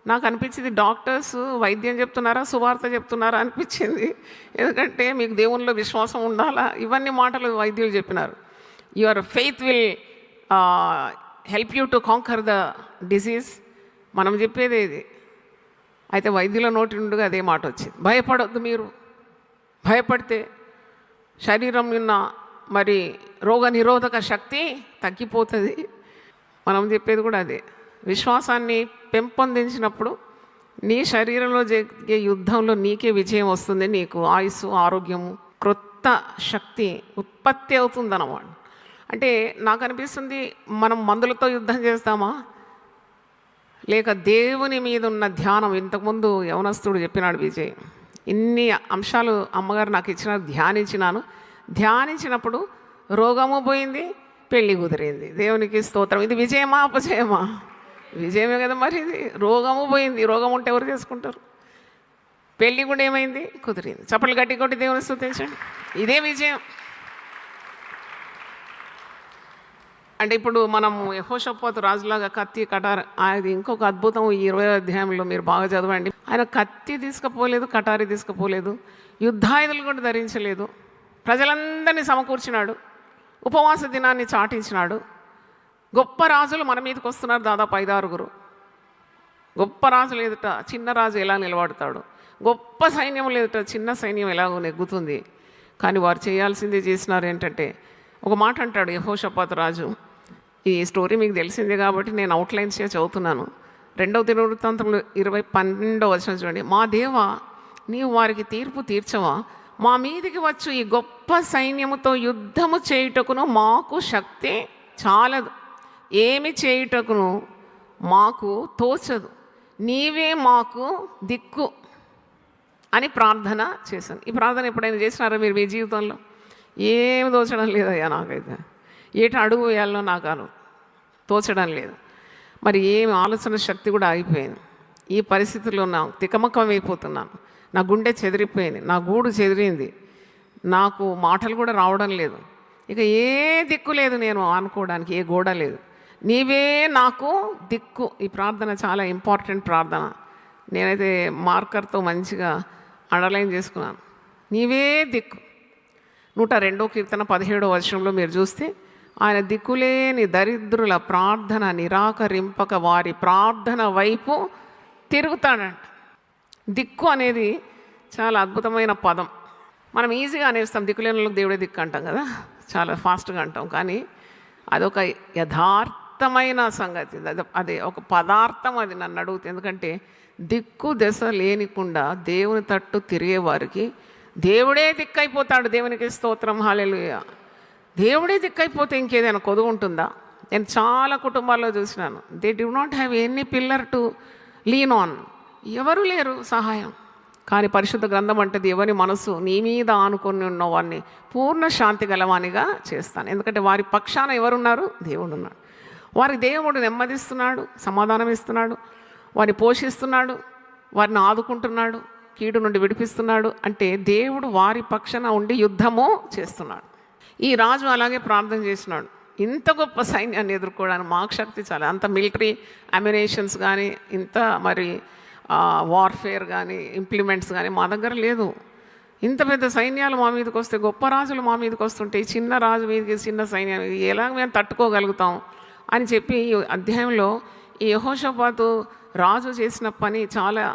నాకు అనిపించింది డాక్టర్స్ వైద్యం చెప్తున్నారా సువార్త చెప్తున్నారా అనిపించింది. ఎందుకంటే మీకు దేవునిలో విశ్వాసం ఉండాలా, ఇవన్నీ మాటలు వైద్యులు చెప్పినారు. Your faith will help you to conquer the disease. మనం చెప్పేదే ఇది. అయితే వైద్యుల నోటి నుండిగా అదే మాట వచ్చింది, భయపడొద్దు. మీరు భయపడితే శరీరం నిన్న మరి రోగ నిరోధక శక్తి తగ్గిపోతుంది. మనం చెప్పేది కూడా అదే. విశ్వాసాన్ని పెంపొందించినప్పుడు నీ శరీరంలో జరిగే యుద్ధంలో నీకే విజయం వస్తుంది. నీకు ఆయుస్సు, ఆరోగ్యము, క్రొత్త శక్తి ఉత్పత్తి అవుతుందన్నమాట. అంటే నాకు అనిపిస్తుంది, మనం మందులతో యుద్ధం చేస్తామా, లేక దేవుని మీద ఉన్న ధ్యానం. ఇంతకుముందు యవనస్తుడు చెప్పినాడు విజయ్, ఇన్ని అంశాలు అమ్మగారు నాకు ఇచ్చిన ధ్యానించినప్పుడు రోగము పోయింది, పెళ్ళి కుదిరింది. దేవునికి స్తోత్రం. ఇది విజయమా అపజయమా? విజయమే కదా మరి. ఇది రోగము పోయింది. రోగం ఉంటే ఎవరు చేసుకుంటారు? పెళ్ళి కూడా ఏమైంది? కుదిరింది. చప్పట్లు గట్టి కొట్టి దేవుని స్తుతించండి. ఇదే విజయం. అంటే ఇప్పుడు మనం యెహోషాపాతు రాజులాగా కత్తి, కటారి, అది ఇంకొక అద్భుతం. ఈ 20వ అధ్యాయంలో మీరు బాగా చదవండి. ఆయన కత్తి తీసుకుపోలేదు, కటారి తీసుకుపోలేదు, యుద్ధాయుధులు కూడా ధరించలేదు. ప్రజలందరినీ సమకూర్చినాడు, ఉపవాస దినాన్ని చాటించినాడు. గొప్ప రాజులు మన మీదకి వస్తున్నారు, దాదాపు 5-6. గొప్ప రాజులు ఎదుట చిన్న రాజు ఎలా నిలబడతాడు? గొప్ప సైన్యం ఎదుట చిన్న సైన్యం ఎలాగో నెగ్గుతుంది. కానీ వారు చేయాల్సింది చేసినారు. ఏంటంటే, ఒక మాట అంటాడు యెహోషాపాతు రాజు. ఈ స్టోరీ మీకు తెలిసిందే కాబట్టి నేను అవుట్లైన్స్గా చదువుతున్నాను. 2వ దినవృత్తాంతంలో 20:12 చూడండి. మా దేవా, నీవు వారికి తీర్పు తీర్చవా? మా మీదికి వచ్చు ఈ గొప్ప సైన్యముతో యుద్ధము చేయుటకును మాకు శక్తి చాలదు, ఏమి చేయుటకును మాకు తోచదు, నీవే మాకు దిక్కు అని ప్రార్థన చేశాను. ఈ ప్రార్థన ఎప్పుడైనా చేసినారా మీరు మీ జీవితంలో? ఏమి తోచడం లేదయ్యా నాకైతే. ఏట అడుగు వేయాలో నాకు తోచడం లేదు. మరి ఏమి ఆలోచన శక్తి కూడా ఆగిపోయింది. ఈ పరిస్థితుల్లో నా తికమకం అయిపోతున్నాను. నా గుండె చెదిరిపోయింది, నా గూడు చెదిరింది, నాకు మాటలు కూడా రావడం లేదు. ఇక ఏ దిక్కు లేదు నేను అనుకోవడానికి, ఏ గోడ లేదు. నీవే నాకు దిక్కు. ఈ ప్రార్థన చాలా ఇంపార్టెంట్ ప్రార్థన. నేనైతే మార్కర్తో మంచిగా అండర్లైన్ చేసుకున్నాను. నీవే దిక్కు. 102వ కీర్తన 17వ వచనంలో మీరు చూస్తే, ఆయన దిక్కులేని దరిద్రుల ప్రార్థన నిరాకరింపక వారి ప్రార్థన వైపు తిరుగుతాడంట. దిక్కు అనేది చాలా అద్భుతమైన పదం. మనం ఈజీగా అనేస్తాం, దిక్కులేని దేవుడే దిక్కు అంటాం కదా, చాలా ఫాస్ట్గా అంటాం. కానీ అదొక యథార్థమైన సంగతి. అది ఒక పదార్థం. అది నన్ను అడుగుతుంది. ఎందుకంటే దిక్కు దశ లేనికుండా దేవుని తట్టు తిరిగే వారికి దేవుడే దిక్కైపోతాడు. దేవునికి స్తోత్రం, హల్లెలూయా. దేవుడే దిక్కైపోతే ఇంకేదైనా కొదువు ఉంటుందా? నేను చాలా కుటుంబాల్లో చూసినాను. They do not have any pillar to lean on. ఎవరు లేరు సహాయం. కానీ పరిశుద్ధ గ్రంథం అంటది, ఎవరి మనసు నీ మీద ఆనుకొని ఉన్న వారిని పూర్ణ శాంతి గలవానిగా చేస్తాను. ఎందుకంటే వారి పక్షాన ఎవరున్నారు? దేవుడు ఉన్నాడు. వారికి దేవుడు నెమ్మదిస్తున్నాడు, సమాధానం ఇస్తున్నాడు, వారిని పోషిస్తున్నాడు, వారిని ఆదుకుంటున్నాడు, కీడు నుండి విడిపిస్తున్నాడు. అంటే దేవుడు వారి పక్షాన ఉండి యుద్ధము చేస్తున్నాడు. ఈ రాజు అలాగే ప్రార్థన చేసినాడు. ఇంత గొప్ప సైన్యాన్ని ఎదుర్కోవడానికి మాకు శక్తి చాలా, అంత మిలిటరీ అమ్యునేషన్స్ కానీ, ఇంత మరి వార్ఫేర్ కానీ, ఇంప్లిమెంట్స్ కానీ మా దగ్గర లేదు. ఇంత పెద్ద సైన్యాలు మా మీదకి వస్తే, గొప్ప రాజులు మా మీదకి వస్తుంటే, ఈ చిన్న రాజు మీదకి చిన్న సైన్యం ఎలాగ మేము తట్టుకోగలుగుతాం అని చెప్పి ఈ అధ్యాయంలో ఈ యెహోషాపాతు రాజు చేసిన పని చాలా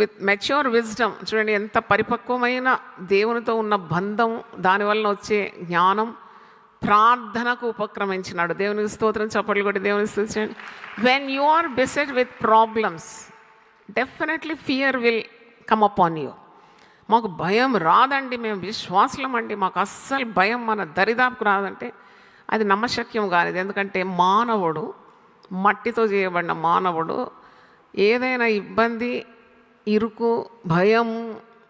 విత్ మెచ్యూర్ విజ్డమ్. చూడండి ఎంత పరిపక్వమైన దేవునితో ఉన్న బంధం, దానివల్ల వచ్చే జ్ఞానం, ప్రార్థనకు ఉపక్రమించినాడు. దేవునికి స్తోత్రం. చప్పట్లు కొట్టి దేవునికి స్తుతించండి. When you are beset with problems, definitely fear will come upon you. మాకు భయం రాదండి, మేము విశ్వాసులం అండి, మాకు అస్సలు భయం మన దరిదాపుకు రాదంటే అది నమ్మశక్యం కానిది. ఎందుకంటే మానవుడు, మట్టితో చేయబడిన మానవుడు ఏదైనా ఇబ్బంది, ఇరుకు, భయం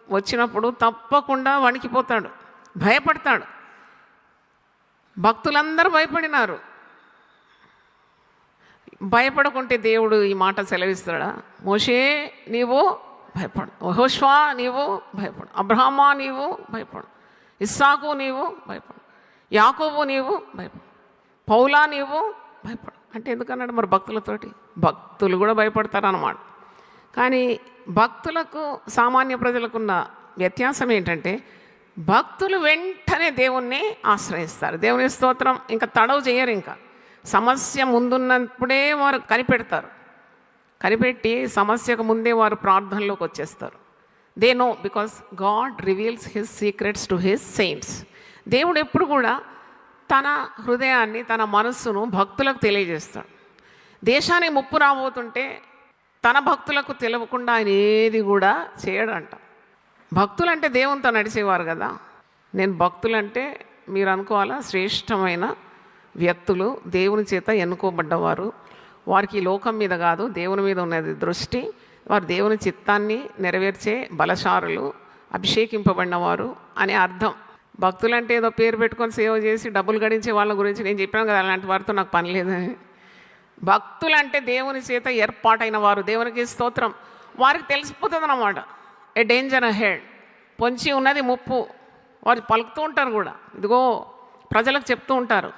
వచ్చినప్పుడు తప్పకుండా వణికిపోతాడు, భయపడతాడు. భక్తులందరూ భయపడినారు. భయపడకుంటే దేవుడు ఈ మాట సెలవిస్తాడా? మోషే నీవు భయపడు, యెహోషువ నీవు భయపడు, అబ్రహామా నీవు భయపడు, ఇస్సాకు నీవు భయపడు, యాకోబు నీవు భయపడు, పౌలా నీవు భయపడు. అంటే ఎందుకన్నాడు? మరి భక్తులతోటి, భక్తులు కూడా భయపడతారు అన్నమాట. కానీ భక్తులకు సామాన్య ప్రజలకున్న వ్యత్యాసం ఏంటంటే, భక్తులు వెంటనే దేవుణ్ణి ఆశ్రయిస్తారు. దేవుని స్తోత్రం. ఇంకా తడవు చేయరు. ఇంకా సమస్య ముందున్నప్పుడే వారు కనిపెడతారు. కనిపెట్టి సమస్యకు ముందే వారు ప్రార్థనలోకి వచ్చేస్తారు. They know, because God reveals his secrets to his saints. దేవుడు ఎప్పుడు కూడా తన హృదయాన్ని, తన మనస్సును భక్తులకు తెలియజేస్తాడు. దేశానికి ముప్పు రాబోతుంటే తన భక్తులకు తెలియకుండా ఆయన ఏది కూడా చేయడంట. భక్తులంటే దేవునితో నడిచేవారు కదా. నేను భక్తులంటే మీరు అనుకోవాలా, శ్రేష్టమైన వ్యక్తులు, దేవుని చేత ఎన్నుకోబడ్డవారు. వారికి ఈ లోకం మీద కాదు, దేవుని మీద ఉన్నది దృష్టి. వారు దేవుని చిత్తాన్ని నెరవేర్చే బలశారులు, అభిషేకింపబడినవారు అనే అర్థం. భక్తులంటే ఏదో పేరు పెట్టుకొని సేవ చేసి డబ్బులు గడించే వాళ్ళ గురించి నేను చెప్పాను కదా, అలాంటి వారితో నాకు పని లేదని. భక్తులంటే దేవుని చేత ఏర్పాటైన వారు. దేవునికి స్తోత్రం. వారికి తెలిసిపోతుంది అన్నమాట, ఏ డేంజర్ అహెడ్, పొంచి ఉన్నది ముప్పు. వారు పలుకుతూ ఉంటారు కూడా, ఇదిగో ప్రజలకు చెప్తూ ఉంటారు,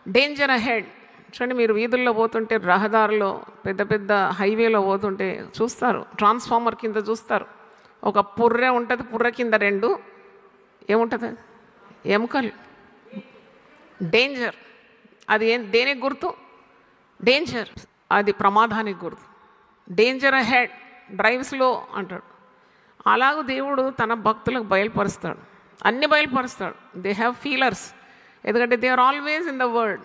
డేంజర్ అహెడ్. చూడండి, మీరు వీధుల్లో పోతుంటే, రహదారిలో పెద్ద పెద్ద హైవేలో పోతుంటే చూస్తారు, ట్రాన్స్ఫార్మర్ కింద చూస్తారు, ఒక పుర్రె ఉంటుంది, పుర్రె కింద 2 ఏముంటుంది, ఎముకలు. డేంజర్. అది దేనికి గుర్తు? డేంజర్. అది ప్రమాదానికి గుర్తు. డేంజర్ అహెడ్, డ్రైవ్ స్లో అంటాడు. అలాగూ దేవుడు తన భక్తులకు బయలుపరుస్తాడు, అన్ని బయలుపరుస్తాడు. దే హ్యావ్ ఫీలర్స్, ఎందుకంటే they are always in the word.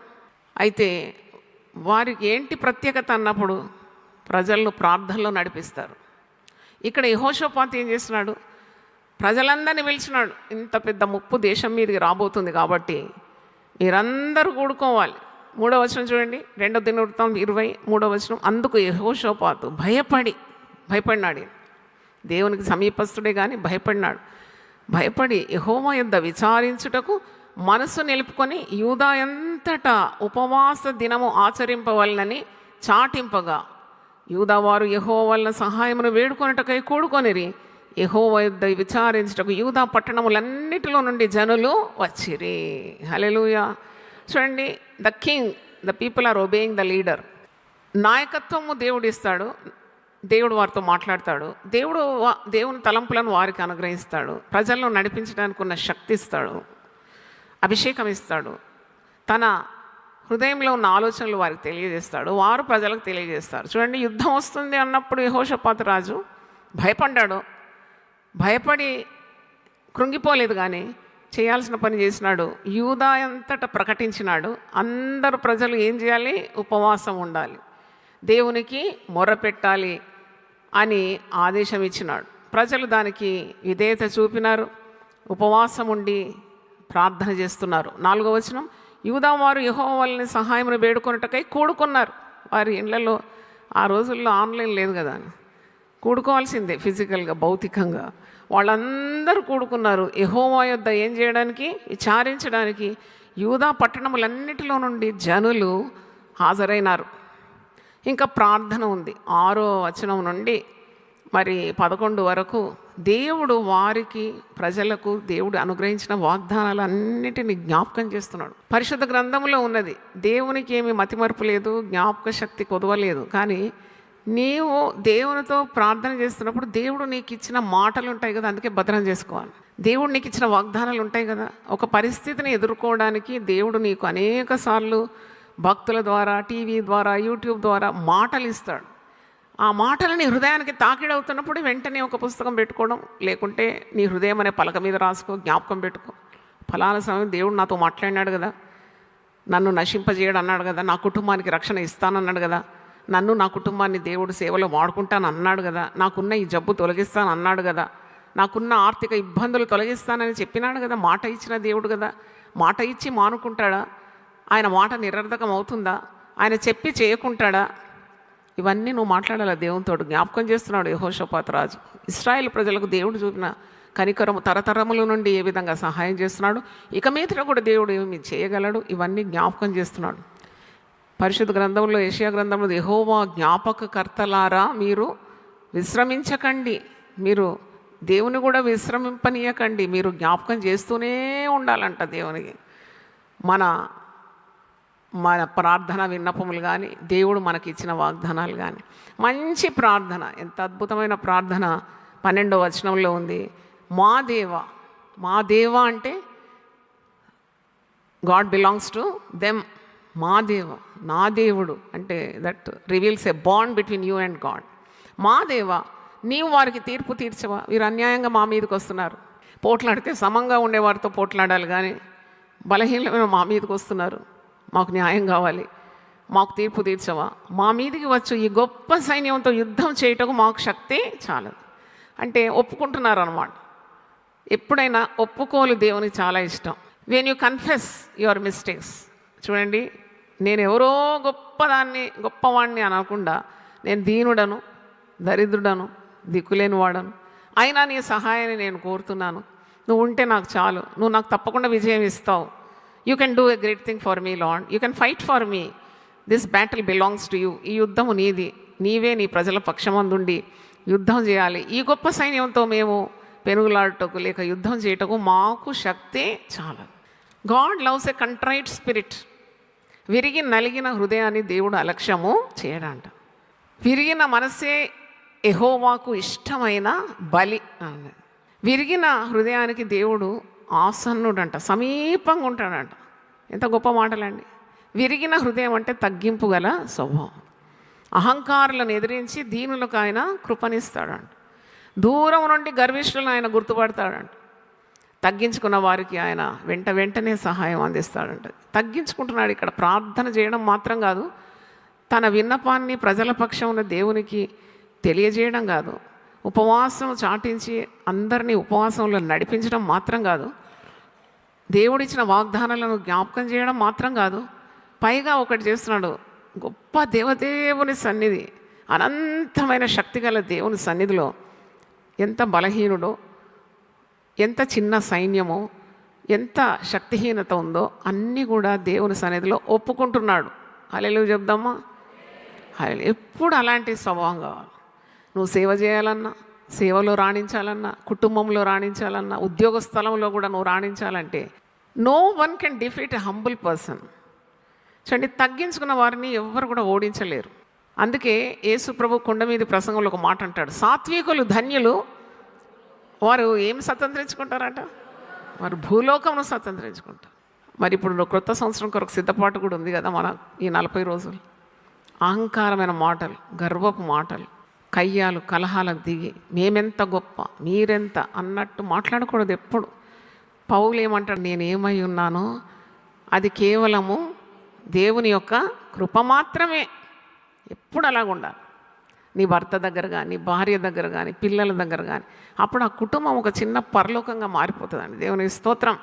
అయితే వారికి ఏంటి ప్రత్యేకత అన్నప్పుడు ప్రజలను ప్రార్థనలో నడిపిస్తారు. ఇక్కడ యెహోషాపాతు ఏం చేస్తున్నాడు? ప్రజలందరినీ పిలిచినాడు, ఇంత పెద్ద ముప్పు దేశం మీదకి రాబోతుంది కాబట్టి మీరందరూ కూడుకోవాలి. 3వ వచనం చూడండి, 2 దినవృత్తాంతం 23వ వచనం. అందుకు యెహోషాపాతు భయపడినాడు. దేవునికి సమీపస్తుడే కానీ భయపడినాడు. భయపడి యెహోవా యొద్ద విచారించుటకు మనసు నిలుపుకొని యూదా అంతటా ఉపవాస దినము ఆచరింపవలనని చాటింపగా యూదా వారు యెహోవా వలన సహాయమును వేడుకొనుటకై కూడుకొనిరి. యెహోవా యొద్ద విచారించుటకు యూదా పట్టణములన్నిటిలో నుండి జనులు వచ్చిరి. హల్లెలూయా. చూడండి, the king, the people are obeying the leader. నాయకత్వము దేవుడు ఇస్తాడు, దేవుడు వారితో మాట్లాడతాడు, దేవుని తలంపులను వారికి అనుగ్రహిస్తాడు, ప్రజలను నడిపించడానికి ఉన్న శక్తి ఇస్తాడు, అభిషేకం ఇస్తాడు, తన హృదయంలో ఉన్న ఆలోచనలు వారికి తెలియజేస్తాడు, వారు ప్రజలకు తెలియజేస్తారు. చూడండి, యుద్ధం వస్తుంది అన్నప్పుడు యెహోషాపాతు రాజు భయపడ్డాడు. భయపడి కృంగిపోలేదు, కానీ చేయాల్సిన పని చేసినాడు. యూదా అంతటా ప్రకటించినాడు, అందరు ప్రజలు ఏం చేయాలి? ఉపవాసం ఉండాలి, దేవునికి మొరపెట్టాలి అని ఆదేశం ఇచ్చినాడు. ప్రజలు దానికి విధేయత చూపినారు, ఉపవాసం ఉండి ప్రార్థన చేస్తున్నారు. 4వ వచనం, యూదా వారు యెహోవా వలన సహాయమును వేడుకొనుటకై కూడుకున్నారు. వారి ఇళ్లలో ఆ రోజుల్లో ఆన్లైన్ లేదు కదా, కూడుకోవాల్సిందే ఫిజికల్గా, భౌతికంగా. వాళ్ళందరూ కూడుకున్నారు యెహోవా యొద్ద ఏం చేయడానికి? విచారించడానికి. యూదా పట్టణములన్నిటిలో నుండి జనులు హాజరైనారు. ఇంకా ప్రార్థన ఉంది. 6వ వచనం నుండి మరి 11 వరకు దేవుడు వారికి, ప్రజలకు దేవుడు అనుగ్రహించిన వాగ్దానాలు అన్నిటినీ జ్ఞాపకం చేస్తున్నాడు. పరిశుద్ధ గ్రంథంలో ఉన్నది. దేవునికి ఏమీ మతిమరుపు లేదు, జ్ఞాపక శక్తి కొదవలేదు. కానీ నీవు దేవునితో ప్రార్థన చేస్తున్నప్పుడు దేవుడు నీకు ఇచ్చిన మాటలు ఉంటాయి కదా, అందుకే భద్రం చేసుకోవాలి. దేవుడు నీకు ఇచ్చిన వాగ్దానాలు ఉంటాయి కదా. ఒక పరిస్థితిని ఎదుర్కోవడానికి దేవుడు నీకు అనేక సార్లు భక్తుల ద్వారా, టీవీ ద్వారా, యూట్యూబ్ ద్వారా మాటలు ఇస్తాడు. ఆ మాటలని హృదయానికి తాకిడవుతున్నప్పుడు వెంటనే ఒక పుస్తకం పెట్టుకోవడం, లేకుంటే నీ హృదయం అనే పలక మీద రాసుకో, జ్ఞాపకం పెట్టుకో. ఫలానా సమయం దేవుడు నాతో మాట్లాడినాడు కదా, నన్ను నశింపజేయడు అన్నాడు కదా, నా కుటుంబానికి రక్షణ ఇస్తానన్నాడు కదా, నన్ను నా కుటుంబాన్ని దేవుడు సేవలో వాడుకుంటాను అన్నాడు కదా, నాకున్న ఈ జబ్బు తొలగిస్తాను అన్నాడు కదా, నాకున్న ఆర్థిక ఇబ్బందులు తొలగిస్తానని చెప్పినాడు కదా. మాట ఇచ్చిన దేవుడు కదా. మాట ఇచ్చి మానుకుంటాడా? ఆయన మాట నిరర్ధకం అవుతుందా? ఆయన చెప్పి చేయకుంటాడా? ఇవన్నీ నువ్వు మాట్లాడాలి దేవునితో. జ్ఞాపకం చేస్తున్నాడు యెహోషాపాతు రాజు. ఇశ్రాయేలు ప్రజలకు దేవుడు చూపిన కనికరము తరతరముల నుండి ఏ విధంగా సహాయం చేస్తున్నాడు, ఇక మీదట కూడా దేవుడు ఏమి చేయగలడు, ఇవన్నీ జ్ఞాపకం చేస్తున్నాడు. పరిశుద్ధ గ్రంథంలో, యెషయా గ్రంథంలో, యెహోవా జ్ఞాపకకర్తలారా మీరు విశ్రమించకండి, మీరు దేవుని కూడా విశ్రమింపనీయకండి, మీరు జ్ఞాపకం చేస్తూనే ఉండాలంట దేవునికి. మన ప్రార్థన విన్నపములు కానీ, దేవుడు మనకి ఇచ్చిన వాగ్దానాలు కానీ. మంచి ప్రార్థన, ఎంత అద్భుతమైన ప్రార్థన 12వ వచనంలో ఉంది. మా దేవ అంటే గాడ్ బిలాంగ్స్ టు దెమ్. మా దేవ, నా దేవుడు అంటే that reveals a bond between you and God. మా దేవ, నీవు వారికి తీర్పు తీర్చవా? వీరు అన్యాయంగా మా మీదకి వస్తున్నారు. పోట్లాడితే సమంగా ఉండేవారితో పోట్లాడాలి, కానీ బలహీనమైన మా మీదకి వస్తున్నారు, మాకు న్యాయం కావాలి, మాకు తీర్పు తీర్చవా, మా మీదికి వచ్చు ఈ గొప్ప సైన్యంతో యుద్ధం చేయటకు మాకు శక్తి చాలదు. అంటే ఒప్పుకుంటున్నారు అన్నమాట. ఎప్పుడైనా ఒప్పుకోలు దేవునికి చాలా ఇష్టం. When you confess your mistakes. చూడండి, నేను ఎవరో గొప్పవాడిని అనకుండా నేను దీనుడను, దరిద్రుడను, దిక్కులేని వాడను, అయినా నీ సహాయాన్ని నేను కోరుతున్నాను. నువ్వు ఉంటే నాకు చాలు, నువ్వు నాకు తప్పకుండా విజయం ఇస్తావు. You can do a great thing for me lord, you can fight for me, this battle belongs to you. ఈ యుద్ధము నీది, నీవే నీ ప్రజల పక్షమందుండి యుద్ధం చేయాలి. ఈ గొప్ప సైన్యంతో మేము పెనుగులాడటకు లేక యుద్ధం చేయటకు మాకు శక్తి చాలా. గాడ్ లవ్స్ ఎ కంట్రైట్ స్పిరిట్. విరిగి నలిగిన హృదయాన్ని దేవుడు అలక్ష్యము చేయడంట. విరిగిన మనసే యెహోవాకు ఇష్టమైన బలి అన్నది. విరిగిన హృదయానికి దేవుడు ఆసన్నుడంట, సమీపంగా ఉంటాడంట. ఎంత గొప్ప మాటలండి. విరిగిన హృదయం అంటే తగ్గింపు గల స్వభావం. అహంకారులను ఎదిరించి దీనులకు ఆయన కృపనిస్తాడంట. దూరం నుండి గర్విష్ఠులను ఆయన గుర్తుపడతాడంట. తగ్గించుకున్న వారికి ఆయన వెంటనే సహాయం అందిస్తాడంట. తగ్గించుకుంటున్నాడు ఇక్కడ. ప్రార్థన చేయడం మాత్రం కాదు, తన విన్నపాన్ని ప్రజల పక్షంలో దేవునికి తెలియజేయడం కాదు, ఉపవాసం చాటించి అందరినీ ఉపవాసంలో నడిపించడం మాత్రం కాదు, దేవుడిచ్చిన వాగ్దానాలను జ్ఞాపకం చేయడం మాత్రం కాదు, పైగా ఒకటి చేస్తున్నాడు. గొప్ప దేవదేవుని సన్నిధి, అనంతమైన శక్తి గల దేవుని సన్నిధిలో ఎంత బలహీనుడో, ఎంత చిన్న సైన్యమో, ఎంత శక్తిహీనత ఉందో అన్నీ కూడా దేవుని సన్నిధిలో ఒప్పుకుంటున్నాడు. హల్లెలూయా చెప్దామా? హల్లెలూయా. ఎప్పుడు అలాంటి స్వభావం కావాలి. నువ్వు సేవ చేయాలన్నా, సేవలో రాణించాలన్నా, కుటుంబంలో రాణించాలన్నా, ఉద్యోగ స్థలంలో కూడా నువ్వు రాణించాలంటే no one can defeat a humble person. చూడండి, తగ్గించుకున్న వారిని ఎవ్వరు కూడా ఓడించలేరు. అందుకే యేసు ప్రభు కొండ మీద ప్రసంగంలో ఒక మాట అంటాడు, సాత్వికులు ధన్యులు, వారు ఏం స్వతంత్రించుకుంటారట? వారు భూలోకమును స్వతంత్రించుకుంటారు. మరి ఇప్పుడు క్రొత్త సంవత్సరం కొరకు సిద్ధపాటు కూడా ఉంది కదా మన ఈ 40 రోజులు. అహంకారమైన మాటలు, గర్వపు మాటలు, కయ్యాలు, కలహాలకు దిగి మేమెంత గొప్ప మీరెంత అన్నట్టు మాట్లాడకూడదు ఎప్పుడు. పౌలు ఏమంటాడు, నేనేమై ఉన్నానో అది కేవలము దేవుని యొక్క కృప మాత్రమే. ఎప్పుడు అలాగ ఉండాలి. నీ భర్త దగ్గర కానీ, భార్య దగ్గర కానీ, పిల్లల దగ్గర కానీ. అప్పుడు ఆ కుటుంబం ఒక చిన్న పరలోకంగా మారిపోతుందండి. దేవునికి స్తోత్రం.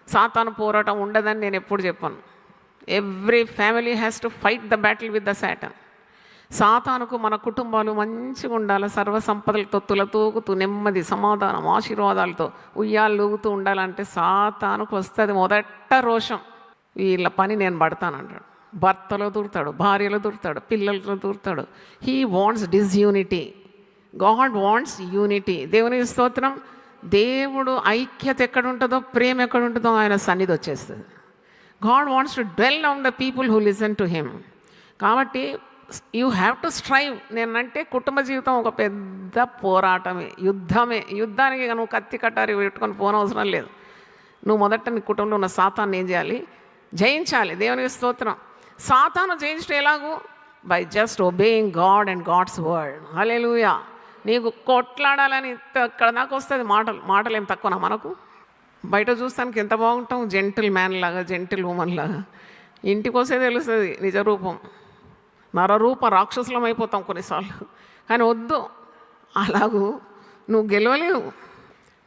సాతాను పోరాటం ఉండదని నేను ఎప్పుడు చెప్పాను. Every family has to fight the battle with the Satan. సాతానుకు మన కుటుంబాలు మంచిగా ఉండాలి, సర్వ సంపదలతో తులతూగుతూ నెమ్మది, సమాధానం, ఆశీర్వాదాలతో ఉయ్యాలూగుతూ ఉండాలంటే సాతానుకు వస్తుంది మొదట రోషం. వీళ్ళ పని నేను పడతానంటాడు. భర్తలో దూరుతాడు, భార్యలో దూరుతాడు, పిల్లలతో దూరుతాడు. He wants disunity. God wants unity. దేవుని స్తోత్రం. దేవుడు ఐక్యత ఎక్కడ ఉంటుందో, ప్రేమ ఎక్కడ ఉంటుందో ఆయన సన్నిధి వచ్చేస్తుంది. God wants to dwell on the people who listen to him. కాబట్టి యూ హ్యావ్ టు స్ట్రైవ్. నేనంటే కుటుంబ జీవితం ఒక పెద్ద పోరాటమే, యుద్ధమే. యుద్ధానికి నువ్వు కత్తి కట్టారి పెట్టుకొని పోనవసరం లేదు. నువ్వు మొదట నీ కుటుంబంలో ఉన్న సాతాన్ని ఏం చేయాలి? జయించాలి. దేవునికి స్తోత్రం. సాతాను జయించడం ఎలాగూ? By just obeying God and God's word. హల్లెలూయా. నీకు కొట్లాడాలని ఇక్కడ దాకా వస్తుంది. మాటలు ఏం తక్కువనా మనకు? బయట చూస్తానికి ఎంత బాగుంటాం, జెంటిల్ మ్యాన్ లాగా, జెంటిల్ ఉమెన్ లాగా. ఇంటికి వస్తే తెలుస్తుంది నిజరూపం. నరరూప రాక్షసులం అయిపోతాం కొన్నిసార్లు. కానీ వద్దు, అలాగూ నువ్వు గెలవలేవు.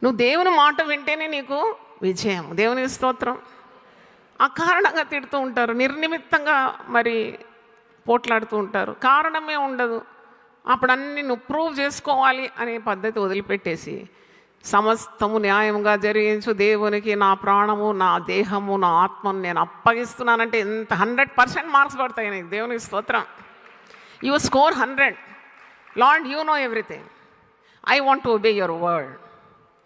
నువ్వు దేవుని మాట వింటేనే నీకు విజయం. దేవుని స్తోత్రం. అకారణంగా తిడుతూ ఉంటారు, నిర్నిమిత్తంగా మరి పోట్లాడుతూ ఉంటారు, కారణమే ఉండదు. అప్పుడు అన్నీ నువ్వు ప్రూవ్ చేసుకోవాలి అనే పద్ధతి వదిలిపెట్టేసి సమస్తము న్యాయంగా జరిగించు దేవునికి నా ప్రాణము, నా దేహము, నా ఆత్మను నేను అప్పగిస్తున్నానంటే ఎంత 100% మార్క్స్ పడతాయి నీకు. దేవునికి స్తోత్రం. You score 100. Lord, you know everything. I want to obey your word.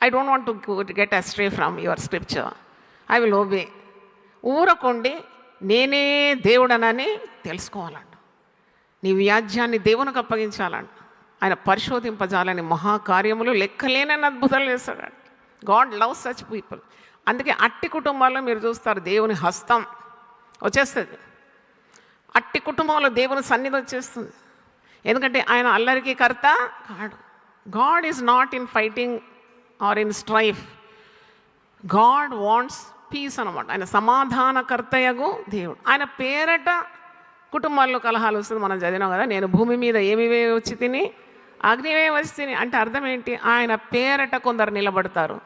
I don't want to get astray from your scripture. I will obey. ఊరకుండి నేనే దేవుడనని తెలుసుకోవాలంట. నీ వ్యాజ్యాన్ని దేవునికి అప్పగించాలంట. ఆయన పరిశోధింపజాలని మహాకార్యములు లెక్కలేనని అద్భుతాలు చేస్తాడు. God loves such people. అందుకే అట్టి కుటుంబాల్లో మీరు చూస్తారు దేవుని హస్తం వచ్చేస్తుంది. అట్టి కుటుంబంలో దేవుని సన్నిధి వచ్చేస్తుంది. ఎందుకంటే ఆయన అల్లరికి కర్త కాడు. God is not in fighting or in strife. God wants peace అనమాట. ఆయన సమాధానకర్తయగు దేవుడు. ఆయన పేరట కుటుంబాల్లో కలహాలు వస్తుంది, మనం చదివినాం కదా. నేను భూమి మీద ఏమి వచ్చి తిని అగ్నివే వచ్చి తిని అంటే అర్థం ఏంటి? ఆయన పేరట కొందరు నిలబడతారు.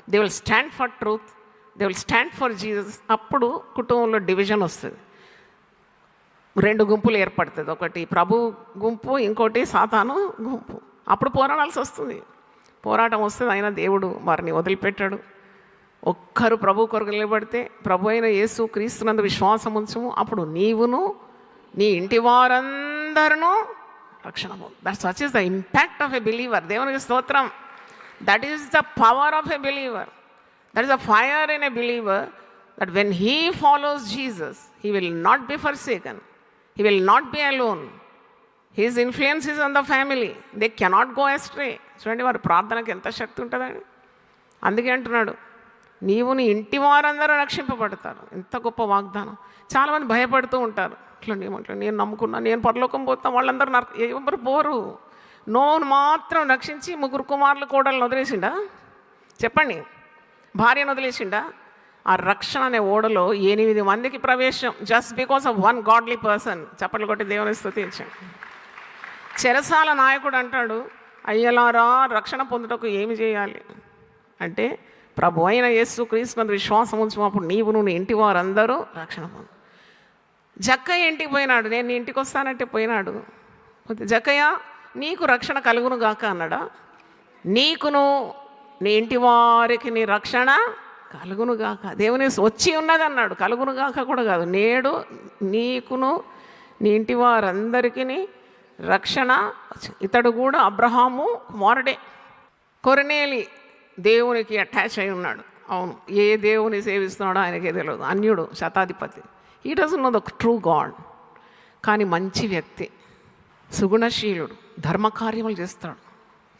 They will stand for truth, they will stand for Jesus. అప్పుడు కుటుంబంలో డివిజన్ వస్తుంది, 2 గుంపులు ఏర్పడుతుంది. ఒకటి ప్రభు గుంపు, ఇంకోటి సాతాను గుంపు. అప్పుడు పోరాడాల్సి వస్తుంది, పోరాటం వస్తుంది. అయినా దేవుడు వారిని వదిలిపెట్టాడు. ఒక్కరు ప్రభు కొరకు నిలబడితే, ప్రభు అయిన యేసు క్రీస్తునందు విశ్వాసం ఉంచుము, అప్పుడు నీవును నీ ఇంటి వారందరూ రక్షణ పొందు. That's what is the impact of a believer. దేవునికి స్తోత్రం. That is the power of a believer. That is the fire in a believer, that when he follows Jesus he will not be forsaken, he will not be alone. His influence is on the family, they cannot go astray. చూడండి వారి ప్రార్థనకి ఎంత శక్తి ఉంటుందండి. అందుకే అంటున్నాడు, నీవు నీ ఇంటి వారందరూ రక్షింపబడతారు. ఎంత గొప్ప వాగ్దానం. చాలామంది భయపడుతూ ఉంటారు, ఇట్లా నేను నమ్ముకున్నా, నేను పరలోకం పోతాం, వాళ్ళందరూ ఎవరు పోరు. నోను మాత్రం రక్షించి 3 కుమారులు కోడలను వదిలేసిండా? చెప్పండి, భార్యను వదిలేసిండా? ఆ రక్షణ అనే ఓడలో 8 మందికి ప్రవేశం, just because of 1 godly person. చప్పట్లు కొట్టి దేవుని స్తుతించండి. చెరసాల నాయకుడు అంటాడు, అయ్యలారా రక్షణ పొందుటకు ఏమి చేయాలి అంటే, ప్రభు అయిన యేసు క్రీస్తునందు విశ్వాసం ఉంచినప్పుడు నీవును నీ ఇంటి వారందరూ రక్షణ పొందు. జక్కయ్య ఇంటికి పోయినాడు, నేను నీ ఇంటికి వస్తానంటే పోయినాడు. జక్కయ్య నీకు రక్షణ కలుగును గాక అన్నాడా? నీకును నీ ఇంటి వారికి నీ రక్షణ కలుగును గాక. దేవుని వచ్చి ఉన్నది అన్నాడు, కలుగును గాక కూడా కాదు. నేడు నీకును నీ ఇంటి వారందరికీ రక్షణ. ఇతడు కూడా అబ్రహాము కుమారుడే. కొర్నేలి దేవునికి అటాచ్ అయి ఉన్నాడు. అవును, ఏ దేవుని సేవిస్తున్నాడో ఆయనకే తెలియదు, అన్యుడు, శతాధిపతి. He doesn't know the true God. కానీ మంచి వ్యక్తి, సుగుణశీలుడు, ధర్మకార్యములు చేస్తాడు,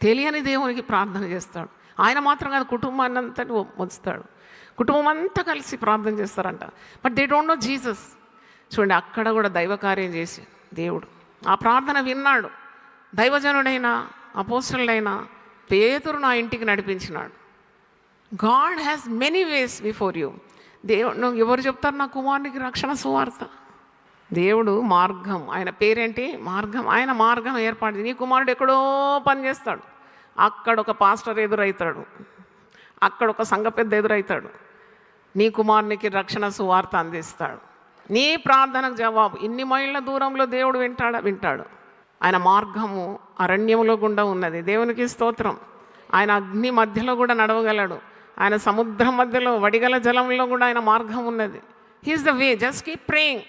తెలియని దేవునికి ప్రార్థన చేస్తాడు. ఆయన మాత్రం కాదు, కుటుంబాన్ని అంతటి వచ్చుతాడు, కుటుంబం అంతా కలిసి ప్రార్థన చేస్తారంట. But they don't know Jesus. చూడండి, అక్కడ కూడా దైవకార్యం చేసి దేవుడు ఆ ప్రార్థన విన్నాడు. దైవజనుడైన అపోస్తలుడైన పేతురు నా ఇంటికి నడిపించినాడు. God has many ways before you. దేవుడు ఎవరు చెప్తారు నా కుమారునికి రక్షణ సువార్త? దేవుడు మార్గం, ఆయన పేరేంటి? మార్గం. ఆయన మార్గం ఏర్పాటు. నీ కుమారుడు ఎక్కడో పని చేస్తాడు, అక్కడ ఒక పాస్టర్ ఎదురవుతాడు, అక్కడ ఒక సంఘ పెద్ద ఎదురవుతాడు, నీ కుమారునికి రక్షణ సువార్త అందిస్తాడు. నీ ప్రార్థనకు జవాబు. ఇన్ని మైళ్ళ దూరంలో దేవుడు వింటాడు. ఆయన మార్గము అరణ్యములో గుండా ఉన్నది. దేవునికి స్తోత్రం. ఆయన అగ్ని మధ్యలో కూడా నడవగలడు. ఆయన సముద్రం మధ్యలో వడిగల జలంలో కూడా ఆయన మార్గం ఉన్నది. He's the way. Just keep praying.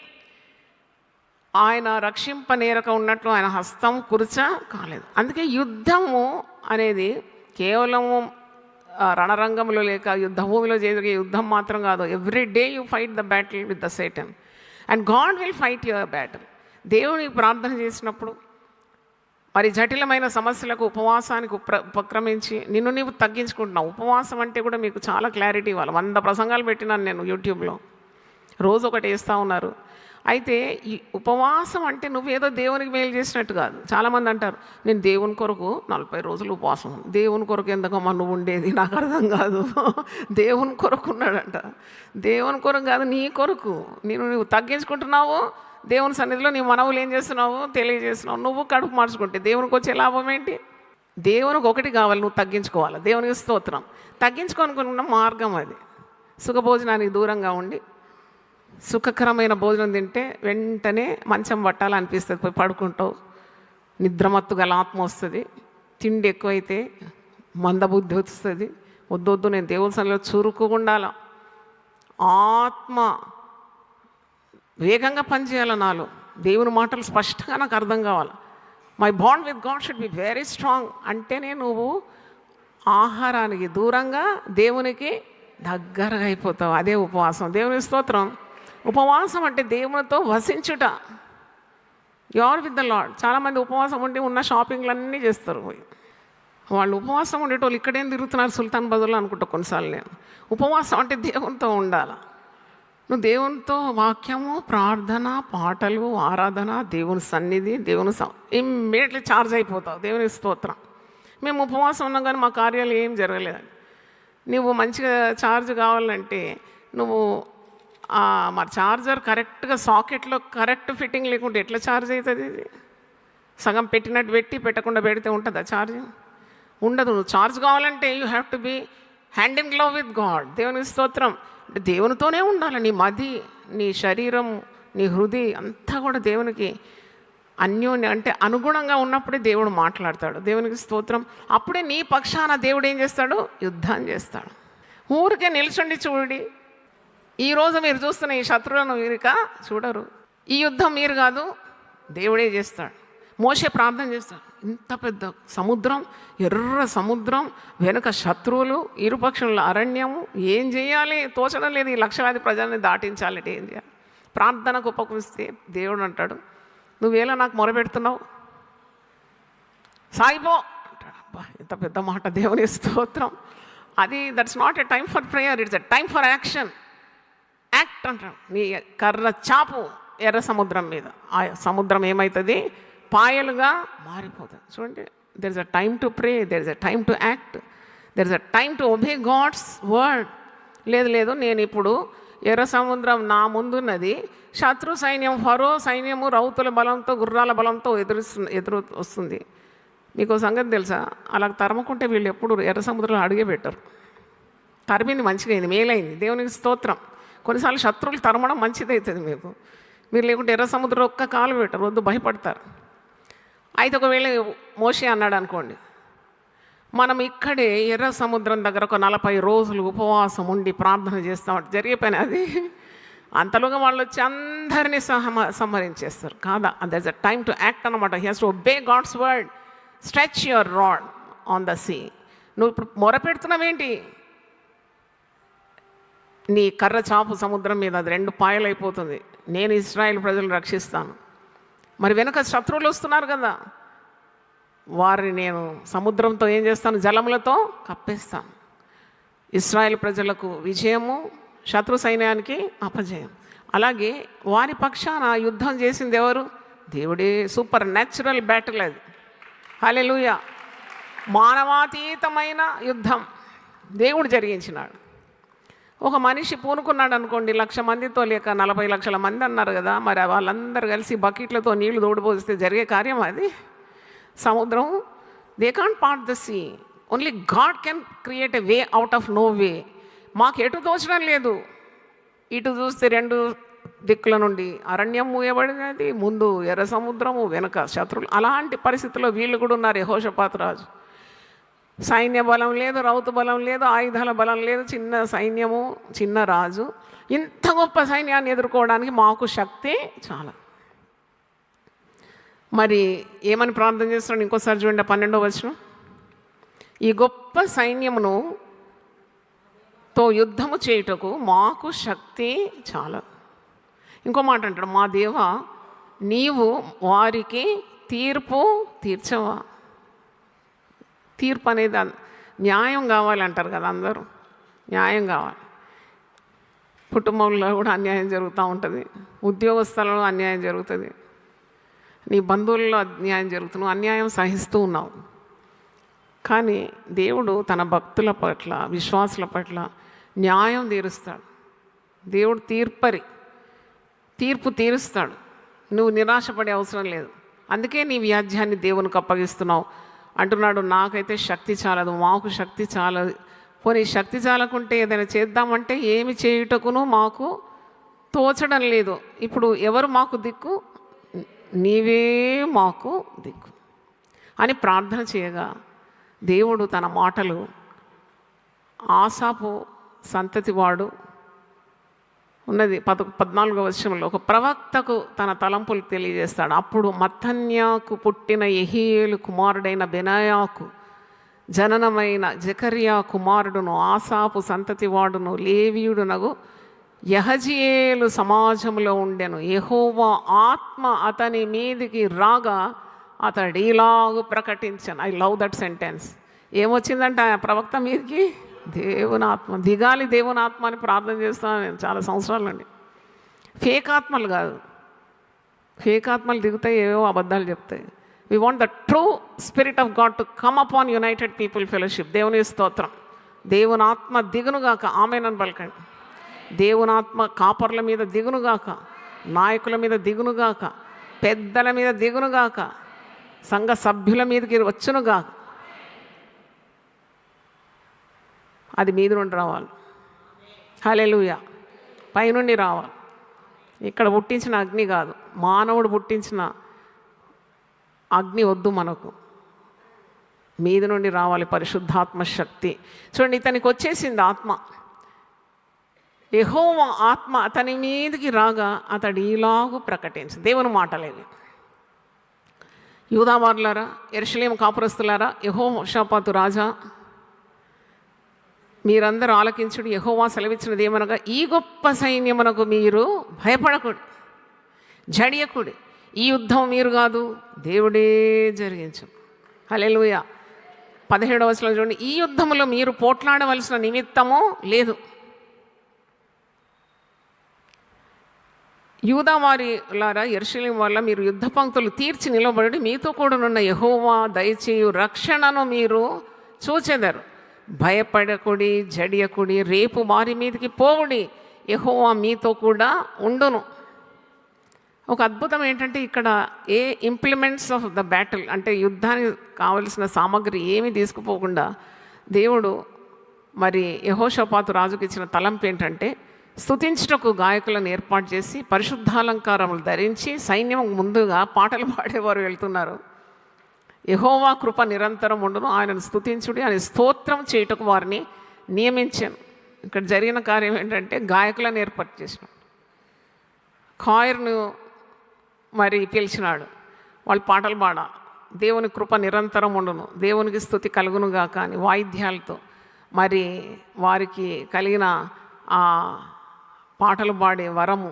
ఆయన రక్షింపనేరక ఉన్నట్లు ఆయన హస్తం కుర్చ కాలేదు. అందుకే యుద్ధము అనేది కేవలము రణరంగంలో లేక యుద్ధభూమిలో జరిగే యుద్ధం మాత్రం కాదు. Every day you fight the battle with the Satan and God will fight your battle. దేవునికి ప్రార్థన చేసినప్పుడు మరి జటిలమైన సమస్యలకు ఉపవాసానికి ఉపక్రమించి నిన్ను నీవు తగ్గించుకుంటున్నావు. ఉపవాసం అంటే కూడా మీకు చాలా క్లారిటీ ఇవ్వాలి. 100 ప్రసంగాలు పెట్టినాను నేను యూట్యూబ్లో, రోజు ఒకటి వేస్తూ ఉన్నారు. అయితే ఈ ఉపవాసం అంటే నువ్వేదో దేవునికి మేలు చేసినట్టు కాదు. చాలామంది అంటారు, నేను దేవుని కొరకు 40 రోజులు ఉపవాసం. దేవుని కొరకు ఎందుకమ్మా నువ్వు ఉండేది? నాకు అర్థం కాదు. దేవుని కొరకు ఉన్నాడంట. దేవుని కొరకు కాదు, నీ కొరకు. నువ్వు తగ్గించుకుంటున్నావు. దేవుని సన్నిధిలో నీ మనవులు ఏం చేస్తున్నావు? తెలియజేస్తున్నావు. నువ్వు కడుపు మార్చుకుంటే దేవునికి వచ్చే లాభం ఏంటి? దేవునికి ఒకటి కావాలి, నువ్వు తగ్గించుకోవాలి. దేవునికి స్తోత్రం. తగ్గించుకోనుకున్న మార్గం అది. సుఖభోజనానికి దూరంగా ఉండి సుఖకరమైన భోజనం తింటే వెంటనే మంచం పట్టాలనిపిస్తుంది, పోయి పడుకుంటావు, నిద్రమత్తు గల ఆత్మ వస్తుంది. తిండి ఎక్కువైతే మందబుద్ధి వస్తుంది. వద్దొద్దు, నేను దేవుని సన్నిధిలో చురుకుగా ఉండాల. ఆత్మ వేగంగా పనిచేయాలి నాలో. దేవుని మాటలు స్పష్టంగా నాకు అర్థం కావాలి. My bond with God should be very strong. అంటేనే నువ్వు ఆహారానికి దూరంగా దేవునికి దగ్గరగా అయిపోతావు. అదే ఉపవాసం. దేవుని స్తోత్రం. ఉపవాసం అంటే దేవునితో వసించుట. You are with the Lord. చాలామంది ఉపవాసం ఉండి ఉన్న షాపింగ్లన్నీ చేస్తారు. వాళ్ళు ఉపవాసం ఉండేటోళ్ళు ఇక్కడేం తిరుగుతున్నారు సుల్తాన్ బజార్లో అనుకుంటా కొన్నిసార్లు నేను. ఉపవాసం అంటే దేవునితో ఉండాలి. నువ్వు దేవునితో వాక్యము, ప్రార్థన, పాటలు, ఆరాధన, దేవుని సన్నిధి, దేవుని ఇమ్మీడియట్లీ ఛార్జ్ అయిపోతావు. దేవుని స్తోత్రం. మేము ఉపవాసం ఉన్నాం కానీ మా కార్యాలు ఏం జరగలేదండి. నువ్వు మంచిగా ఛార్జ్ కావాలంటే నువ్వు మరి ఛార్జర్ కరెక్ట్గా సాకెట్లో కరెక్ట్ ఫిట్టింగ్ లేకుంటే ఎట్లా ఛార్జ్ అవుతుంది? ఇది సగం పెట్టినట్టు పెట్టకుండా పెడితే ఉంటుందా ఛార్జింగ్? ఉండదు. నువ్వు ఛార్జ్ కావాలంటే you have to be hand in glove with God. దేవునికి స్తోత్రం. అంటే దేవునితోనే ఉండాలి. నీ మది, నీ శరీరం, నీ హృదయం అంతా కూడా దేవునికి అన్యోన్య అంటే అనుగుణంగా ఉన్నప్పుడే దేవుడు మాట్లాడతాడు. దేవునికి స్తోత్రం. అప్పుడే నీ పక్షాన దేవుడు ఏం చేస్తాడు? యుద్ధం చేస్తాడు. ఊరికే నిల్చుండి చూడండి. ఈరోజు మీరు చూస్తున్న ఈ శత్రువులను వీరిక చూడరు. ఈ యుద్ధం మీరు కాదు, దేవుడే చేస్తాడు. మోషే ప్రార్థన చేస్తాడు. ఇంత పెద్ద సముద్రం, ఎర్ర సముద్రం, వెనుక శత్రువులు, ఇరుపక్షంలో అరణ్యము, ఏం చేయాలి తోచడం లేదు. ఈ లక్షలాది ప్రజల్ని దాటించాలంటే ఏం చేయాలి? ప్రార్థనకు ఉపకరిస్తే దేవుడు అంటాడు, నువ్వేలా నాకు మొరపెడుతున్నావు? సాయిపో అంటాడు. అబ్బా, ఎంత పెద్ద మాట! దేవుని స్తోత్రం. అది that's not a time for prayer, it's a time for action. Act అంటాడు. నీ కర్ర చాపు ఎర్ర సముద్రం మీద, ఆ సముద్రం ఏమవుతుంది? పాయలుగా మారిపోతుంది. చూడండి, there is a time to pray, there is a time to act, there is a time to obey God's word. లేదు, నేను ఇప్పుడు ఎర్ర సముద్రం నా ముందున్నది, శత్రు సైన్యం, ఫరో సైన్యము రౌతుల బలంతో, గుర్రాల బలంతో ఎదురు వస్తుంది. మీకు సంగతి తెలుసా? అలా తరమకుంటే వీళ్ళు ఎప్పుడు ఎర్ర సముద్రంలో అడిగే పెట్టరు. తరిమింది మంచిగా అయింది, మేలైంది. దేవునికి స్తోత్రం. కొన్నిసార్లు శత్రువులు తరమడం మంచిది అవుతుంది మీకు. మీరు లేకుంటే ఎర్ర సముద్రం ఒక్క కాలు పెట్టరు, వద్దు, భయపడతారు. అయితే ఒకవేళ మోషే అన్నాడు అనుకోండి, మనం ఇక్కడే ఎర్ర సముద్రం దగ్గర ఒక 40 రోజులు ఉపవాసం ఉండి ప్రార్థన చేస్తామంటే జరిగే పని అది. అంతలోగా వాళ్ళు వచ్చి అందరినీ సంహరించేస్తారు కాదా? There is a time to act అనమాట. He has to obey God's word. Stretch your rod on the sea. నువ్వు ఇప్పుడు మొరపెడుతున్నావేంటి? నీ కర్ర చాపు సముద్రం మీద అది 2 పాయలు అయిపోతుంది. నేను ఇశ్రాయేలు ప్రజలను రక్షిస్తాను. మరి వెనుక శత్రువులు వస్తున్నారు కదా, వారిని నేను సముద్రంతో ఏం చేస్తాను? జలములతో కప్పేస్తాను. ఇశ్రాయేల్ ప్రజలకు విజయము, శత్రు సైన్యానికి అపజయం. అలాగే వారి పక్షాన యుద్ధం చేసింది ఎవరు? దేవుడే. సూపర్ న్యాచురల్ బ్యాటిల్ అది. హల్లెలూయా. మానవాతీతమైన యుద్ధం దేవుడు జరిగించినాడు. ఒక మనిషి పూనుకున్నాడు అనుకోండి, 1,00,000 మందితో లేక 40 లక్షల మంది అన్నారు కదా, మరి వాళ్ళందరూ కలిసి బకెట్లతో నీళ్లు తోడిపోస్తే జరిగే కార్యం అది? సముద్రం, they can't part the sea. Only God can create a way out of no way. మాకు ఎటు తోచడం లేదు. ఇటు చూస్తే 2 దిక్కుల నుండి అరణ్యం మూయబడినది, ముందు ఎర్ర సముద్రము, వెనుక శత్రువులు. అలాంటి పరిస్థితుల్లో వీళ్ళు కూడా ఉన్నారు. యెహోషాపాతు రాజు, సైన్య బలం లేదు, రౌతు బలం లేదు, ఆయుధాల బలం లేదు, చిన్న సైన్యము, చిన్న రాజు. ఇంత గొప్ప సైన్యాన్ని ఎదుర్కోవడానికి మాకు శక్తి చాలా. మరి ఏమని ప్రార్థన చేస్తున్నాడు? ఇంకోసారి చూడండి, 12వ వచనం. ఈ గొప్ప సైన్యమును తో యుద్ధము చేయుటకు మాకు శక్తి చాలా. ఇంకో మాట అంటాడు, మా దేవా, నీవు వారికి తీర్పు తీర్చవా? తీర్పు అనేది న్యాయం కావాలంటారు కదా అందరూ. న్యాయం కావాలి. కుటుంబంలో కూడా అన్యాయం జరుగుతూ ఉంటుంది, ఉద్యోగస్థలంలో అన్యాయం జరుగుతుంది, నీ బంధువుల్లో అన్యాయం జరుగుతుంది, అన్యాయం సహిస్తూ ఉన్నావు. కానీ దేవుడు తన భక్తుల పట్ల, విశ్వాసుల పట్ల న్యాయం తీరుస్తాడు. దేవుడు తీర్పు తీరుస్తాడు. నువ్వు నిరాశపడే అవసరం లేదు. అందుకే నీ వ్యాజ్యాన్ని దేవునికి అప్పగిస్తున్నావు. అంటున్నాడు, నాకైతే శక్తి చాలదు, మాకు శక్తి చాలదు. పోనీ శక్తి చాలకుంటే ఏదైనా చేద్దామంటే ఏమి చేయుటకును మాకు తోచడం లేదు. ఇప్పుడు ఎవరు మాకు దిక్కు? నీవే మాకు దిక్కు అని ప్రార్థన చేయగా దేవుడు తన మాటలు ఆసాపు సంతతివాడు ఉన్నది 14వ వచనంలో ఒక ప్రవక్తకు తన తలంపులు తెలియజేస్తాడు. అప్పుడు మత్తన్యాకు పుట్టిన యెహీయేలు కుమారుడైన బెనాయాకు జననమైన జకర్యా కుమారుడును ఆసాపు సంతతివాడును లేవీయుడునగు యహజియేలు సమాజంలో ఉండెను. యెహోవా ఆత్మ అతని మీదికి రాగా అతడు ఇలాగు ప్రకటించాను. I love that sentence. ఏమొచ్చిందంటే ఆ ప్రవక్త మీదకి దేవుని ఆత్మ దిగాలి. దేవుని ఆత్మ అని ప్రార్థన చేస్తాను నేను చాలా సంవత్సరాలండి. ఫేక్ ఆత్మలు కాదు. ఫేక్ ఆత్మలు దిగుతాయి, ఏవో అబద్ధాలు చెప్తాయి. We want the true spirit of God to come upon United People fellowship. దేవుని స్తోత్రం. దేవుని ఆత్మ దిగునుగాక. ఆమేన్ అని పలకండి. దేవునాత్మ కాపర్ల మీద దిగునుగాక, నాయకుల మీద దిగునుగాక, పెద్దల మీద దిగునుగాక, సంఘ సభ్యుల మీదకి వచ్చునుగాక. అది మీద నుండి రావాలి. హల్లెలూయా. పైనుండి రావాలి. ఇక్కడ పుట్టించిన అగ్ని కాదు, మానవుడు పుట్టించిన అగ్ని వద్దు మనకు. మీద నుండి రావాలి పరిశుద్ధాత్మ శక్తి. చూడండి, ఇతనికి వచ్చేసింది ఆత్మ. యెహోవా ఆత్మ అతని మీదకి రాగా అతడు ఈలాగు ప్రకటించు. దేవుని మాటలేవి. యూదావారులారా, యెరూషలేము కాపురస్తులారా, యెహోషాపాతు రాజా, మీరందరూ ఆలకించుడు. యెహోవా సెలవిచ్చినది ఏమనగా, ఈ గొప్ప సైన్యమునకు మీరు భయపడకుడి, జడియకుడి. ఈ యుద్ధం మీరు కాదు, దేవుడే జరిగించు. హల్లెలూయా. 17వ వచనం చూడండి, ఈ యుద్ధములో మీరు పోట్లాడవలసిన నిమిత్తము లేదు. యూదావారిలారా, యెరూషలేము వల్ల మీరు యుద్ధ పంక్తులు తీర్చి నిలబడి మీతో కూడానున్న యెహోవా దయచేయు రక్షణను మీరు చూచెదరు. భయపడకుడి, జడియకుడి, రేపు వారి మీదకి పోవుడి, యెహోవా మీతో కూడా ఉండును. ఒక అద్భుతం ఏంటంటే, ఇక్కడ ఏ ఇంప్లిమెంట్స్ ఆఫ్ ద బ్యాటిల్ అంటే యుద్ధానికి కావలసిన సామగ్రి ఏమీ తీసుకుపోకుండా దేవుడు మరి యెహోషాపాతు రాజుకి ఇచ్చిన తలంపు ఏంటంటే, స్తుతించుటకు గాయకులను ఏర్పాటు చేసి పరిశుద్ధాలంకారములు ధరించి సైన్యం ముందుగా పాటలు పాడేవారు వెళ్తున్నారు. యెహోవా కృప నిరంతరం ఉండును, ఆయనను స్తుతించుడి అని స్తోత్రం చేయుటకు వారిని నియమించాను. ఇక్కడ జరిగిన కార్యం ఏంటంటే, గాయకులను ఏర్పాటు చేసినాడు, కాయర్ను మరి పిలిచినాడు. వాళ్ళు పాటలు పాడ, దేవుని కృప నిరంతరం ఉండును, దేవునికి స్తుతి కలుగునుగా కానీ వాయిద్యాలతో మరి వారికి కలిగిన ఆ పాటలు పాడే వరము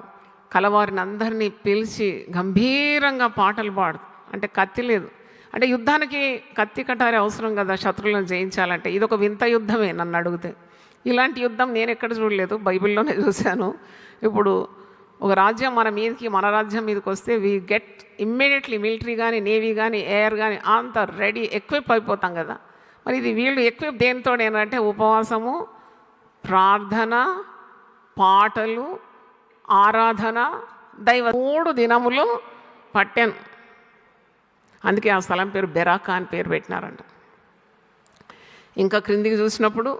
కలవారిని అందరినీ పిలిచి గంభీరంగా పాటలు పాడు. అంటే కత్తి లేదు, అంటే యుద్ధానికి కత్తి కటారి అవసరం కదా శత్రువులను జయించాలంటే. ఇది ఒక వింత యుద్ధమే నన్ను అడిగితే. ఇలాంటి యుద్ధం నేను ఎక్కడ చూడలేదు, బైబిల్లోనే చూశాను. ఇప్పుడు ఒక రాజ్యం మన మీదకి, మన రాజ్యం మీదకి వస్తే వీ గెట్ ఇమ్మీడియట్లీ మిలిటరీ కానీ, నేవీ కానీ, ఎయిర్ కానీ అంత రెడీ ఎక్విప్ అయిపోతాం కదా. మరి ఇది వీళ్ళు ఎక్విప్ దేనితో ఏంటంటే ఉపవాసము, ప్రార్థన, పాటలు, ఆరాధన, దైవ 3 దినములు పట్టాను. అందుకే ఆ స్థలం పేరు బెరాకా అని పేరు పెట్టినారంట. ఇంకా క్రిందికి చూసినప్పుడు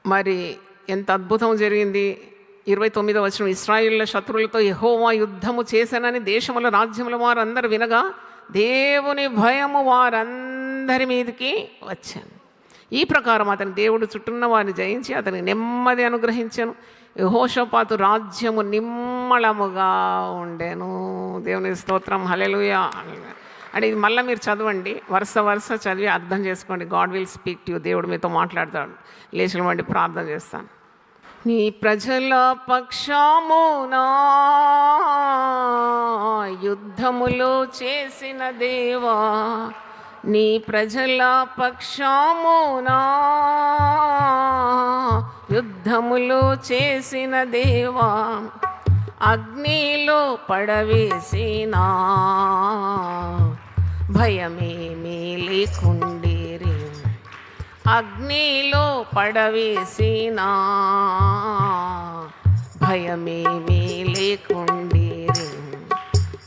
మరి ఎంత అద్భుతం జరిగింది. 29వ వచనం, ఇశ్రాయేలుల శత్రువులతో యెహోవా యుద్ధము చేశానని దేశముల రాజ్యముల వారందరూ వినగా దేవుని భయము వారందరి మీదకి వచ్చాను. ఈ ప్రకారం అతని దేవుడు చుట్టూన్న వారిని జయించి అతనికి నెమ్మది అనుగ్రహించాను. యెహోషాపాతు రాజ్యము నిమ్మళముగా ఉండెను. దేవుని స్తోత్రం. హల్లెలూయా. అంటే ఇది మళ్ళీ మీరు చదవండి, వరుస చదివి అర్థం చేసుకోండి. God will speak to you. దేవుడు మీతో మాట్లాడతాడు. లేచిన వండి ప్రార్థన చేస్తాను. నీ ప్రజల పక్షమునా యుద్ధములో చేసిన దేవా, నీ ప్రజల పక్షమునా యుద్ధములో చేసిన దేవా, అగ్నిలో పడవేసినా భయమేమీ లేకుండిరి. అగ్నిలో పడవేసినా భయమేమీ లేకుండిరి.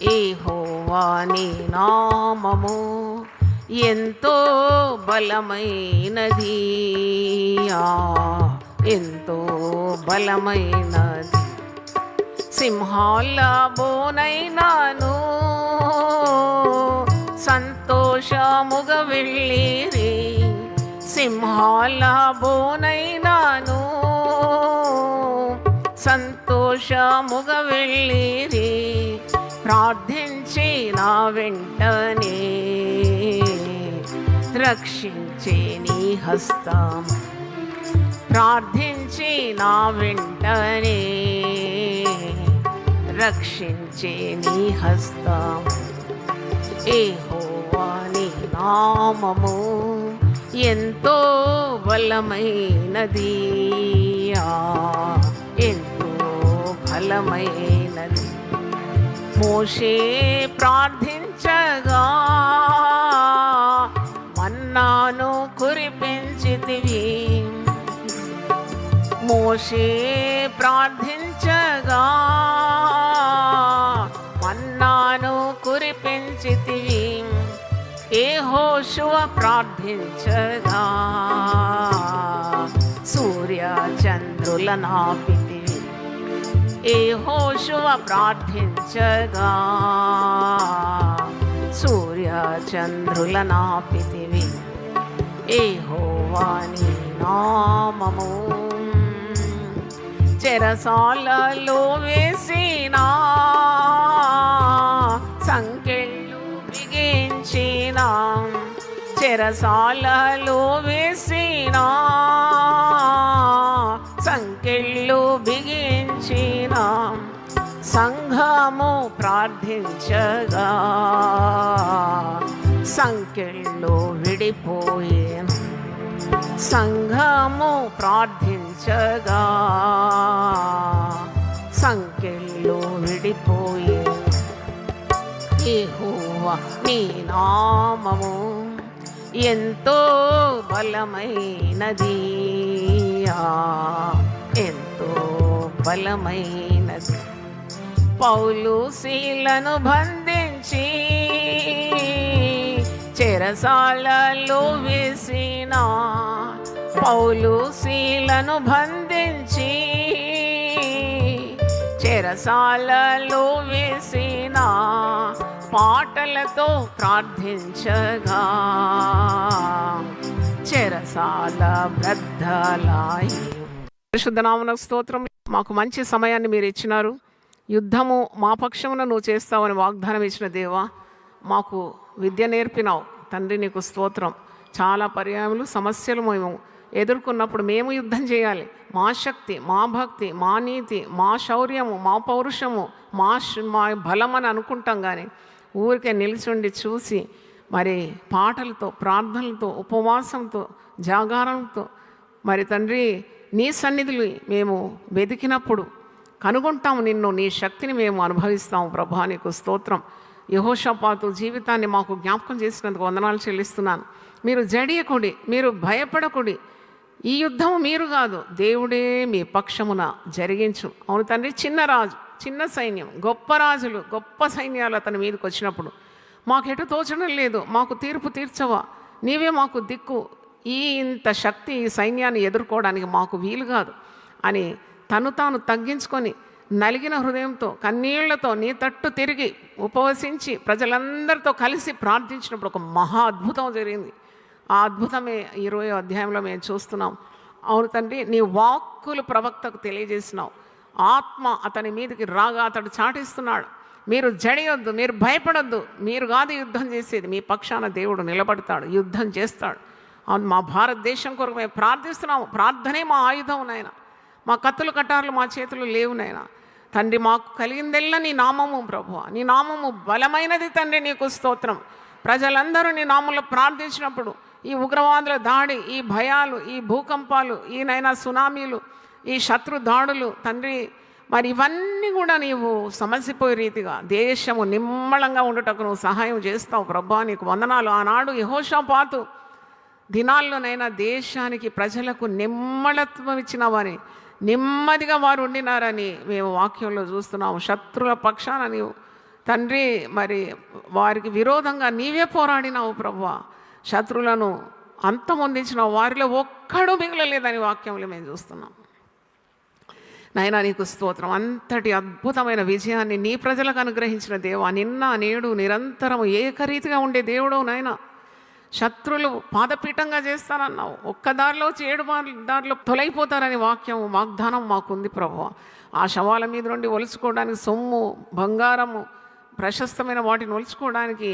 యెహోవా నీ నామము ఎంతో బలమైనది, ఎంతో బలమైనది. సింహాల బోనైనాను సంతోషముగా వెళ్ళిరి. సింహాల బోనైనాను సంతోషముగా వెళ్ళిరి. ప్రార్థించి నా వెంటనే రక్షించే నీ హస్తం. ప్రార్థించి నా వెంటనే రక్షించే నీ హస్తం. యెహోవా నీ నామము ఎంతో బలమైనది, ఎంతో బలమైనది. మోషే ప్రార్థించగా మన్నాను కురిపించితివి. మోషే ప్రార్థించగా మన్నాను కురిపించితివి. యెహోషువ ప్రార్థించగా సూర్య చంద్రుల నాపితివి. యెహోషువ ప్రార్థించగా సూర్య చంద్రుల నాపితివి. యెహోవా నీ నామము చెరసాలలో వేసినా, సంకెళ్ళు బిగించిన, చెరసాలలో వేసినా, సంకెళ్ళు బిగించిన, సంఘము ప్రార్థించగా సంకెళ్ళు విడిపోయేను. సంఘము ప్రార్థించగా సంకెళ్ళు విడిపోయేను. యెహోవా నీ నామము ఎంతో బలమైనది, ఎంతో బలమైనది. పౌలు శీలను బంధించి చెరసాలలో వేసిన, పౌలు శీలను బంధించి చెరసాలలో వేసిన, పాటలతో ప్రార్థించగా చెరసాల బ్రద్దలాయి. పరిశుద్ధ నామమునకు స్తోత్రం. మాకు మంచి సమయాన్ని మీరు ఇచ్చినారు. యుద్ధము మా పక్షమున నువ్వు చేస్తావని వాగ్దానం ఇచ్చిన దేవా, మాకు విద్య నేర్పినావు తండ్రి, నీకు స్తోత్రం. చాలా పర్యాయములు సమస్యలు మేము ఎదుర్కొన్నప్పుడు మేము యుద్ధం చేయాలి. మా శక్తి, మా భక్తి, మా నీతి, మా శౌర్యము, మా పౌరుషము, మా బలం అని అనుకుంటాం. కానీ ఊరికే నిలిచుండి చూసి మరి పాటలతో, ప్రార్థనలతో, ఉపవాసంతో, జాగారంతో మరి తండ్రి నీ సన్నిధులు మేము వెతికినప్పుడు కనుగొంటాము నిన్ను, నీ శక్తిని మేము అనుభవిస్తాము. ప్రభా నీకు స్తోత్రం. యెహోషాపాతు జీవితాన్ని మాకు జ్ఞాపకం చేసినందుకు వందనాలు చెల్లిస్తున్నాను. మీరు జడియకుడి, మీరు భయపడకుడి, ఈ యుద్ధం మీరు కాదు, దేవుడే మీ పక్షమున జరిగించు. అవును తండ్రి, చిన్న రాజు, చిన్న సైన్యం, గొప్ప రాజులు, గొప్ప సైన్యాలు అతని మీదకి వచ్చినప్పుడు మాకెటు తోచడం లేదు, మాకు తీర్పు తీర్చవా, నీవే మాకు దిక్కు, ఇంత శక్తి ఈ సైన్యాన్ని ఎదుర్కోవడానికి మాకు వీలు కాదు అని తను తాను తగ్గించుకొని నలిగిన హృదయంతో కన్నీళ్లతో నీ తట్టు తిరిగి ఉపవసించి ప్రజలందరితో కలిసి ప్రార్థించినప్పుడు ఒక మహా అద్భుతం జరిగింది. ఆ అద్భుతమే 20వ అధ్యాయంలో మేము చూస్తున్నాం. అవును తండ్రి, నీ వాక్కులు ప్రవక్తకు తెలియజేసినావు. ఆత్మ అతని మీదకి రాగా అతడు చాటిస్తున్నాడు, మీరు జడియొద్దు, మీరు భయపడొద్దు, మీరు కాదు యుద్ధం చేసేది, మీ పక్షాన దేవుడు నిలబడతాడు, యుద్ధం చేస్తాడు. అవును, మా భారతదేశం కొరకు మేము ప్రార్థిస్తున్నాము. ప్రార్థనే మా ఆయుధం నాయన. మా కత్తులు కటార్లు మా చేతులు లేవు నాయన. తండ్రి, మాకు కలిగిందెల్లా నీ నామము ప్రభువా, నీ నామము బలమైనది తండ్రి, నీకు స్తోత్రం. ప్రజలందరూ నీ నామంలో ప్రార్థించినప్పుడు ఈ ఉగ్రవాదుల దాడి, ఈ భయాలు, ఈ భూకంపాలు, ఈనైనా సునామీలు, ఈ శత్రు దాడులు తండ్రి, మరి ఇవన్నీ కూడా నీవు సమసిపోయే రీతిగా దేశము నిమ్మళంగా ఉండుటకు నువ్వు సహాయం చేస్తావు ప్రభువా, నీకు వందనాలు. ఆనాడు యెహోషాపాతు దినాల్లోనైనా దేశానికి, ప్రజలకు నిమ్మళత్వం ఇచ్చినవని, నెమ్మదిగా వారు ఉండినారని మేము వాక్యంలో చూస్తున్నాము. శత్రుల పక్షాన నీవు తండ్రి మరి వారికి విరోధంగా నీవే పోరాడినావు ప్రభువా, శత్రులను అంతమొందించినావు, వారిలో ఒక్కడు మిగలలేదని వాక్యంలో మేము చూస్తున్నాం. నాయనా నీకు స్తోత్రం. అంతటి అద్భుతమైన విజయాన్ని నీ ప్రజలకు అనుగ్రహించిన దేవా, నిన్న నేడు నిరంతరము ఏకరీతిగా ఉండే దేవుడవు నాయన. శత్రులు పాదపీఠంగా చేస్తానన్నావు, ఒక్క దారిలో 7 దారిలో తొలగిపోతారని వాగ్దానం మాకుంది ప్రభువా. ఆ శవాల మీద నుండి ఒలుచుకోవడానికి సొమ్ము, బంగారము, ప్రశస్తమైన వాటిని ఒలుచుకోవడానికి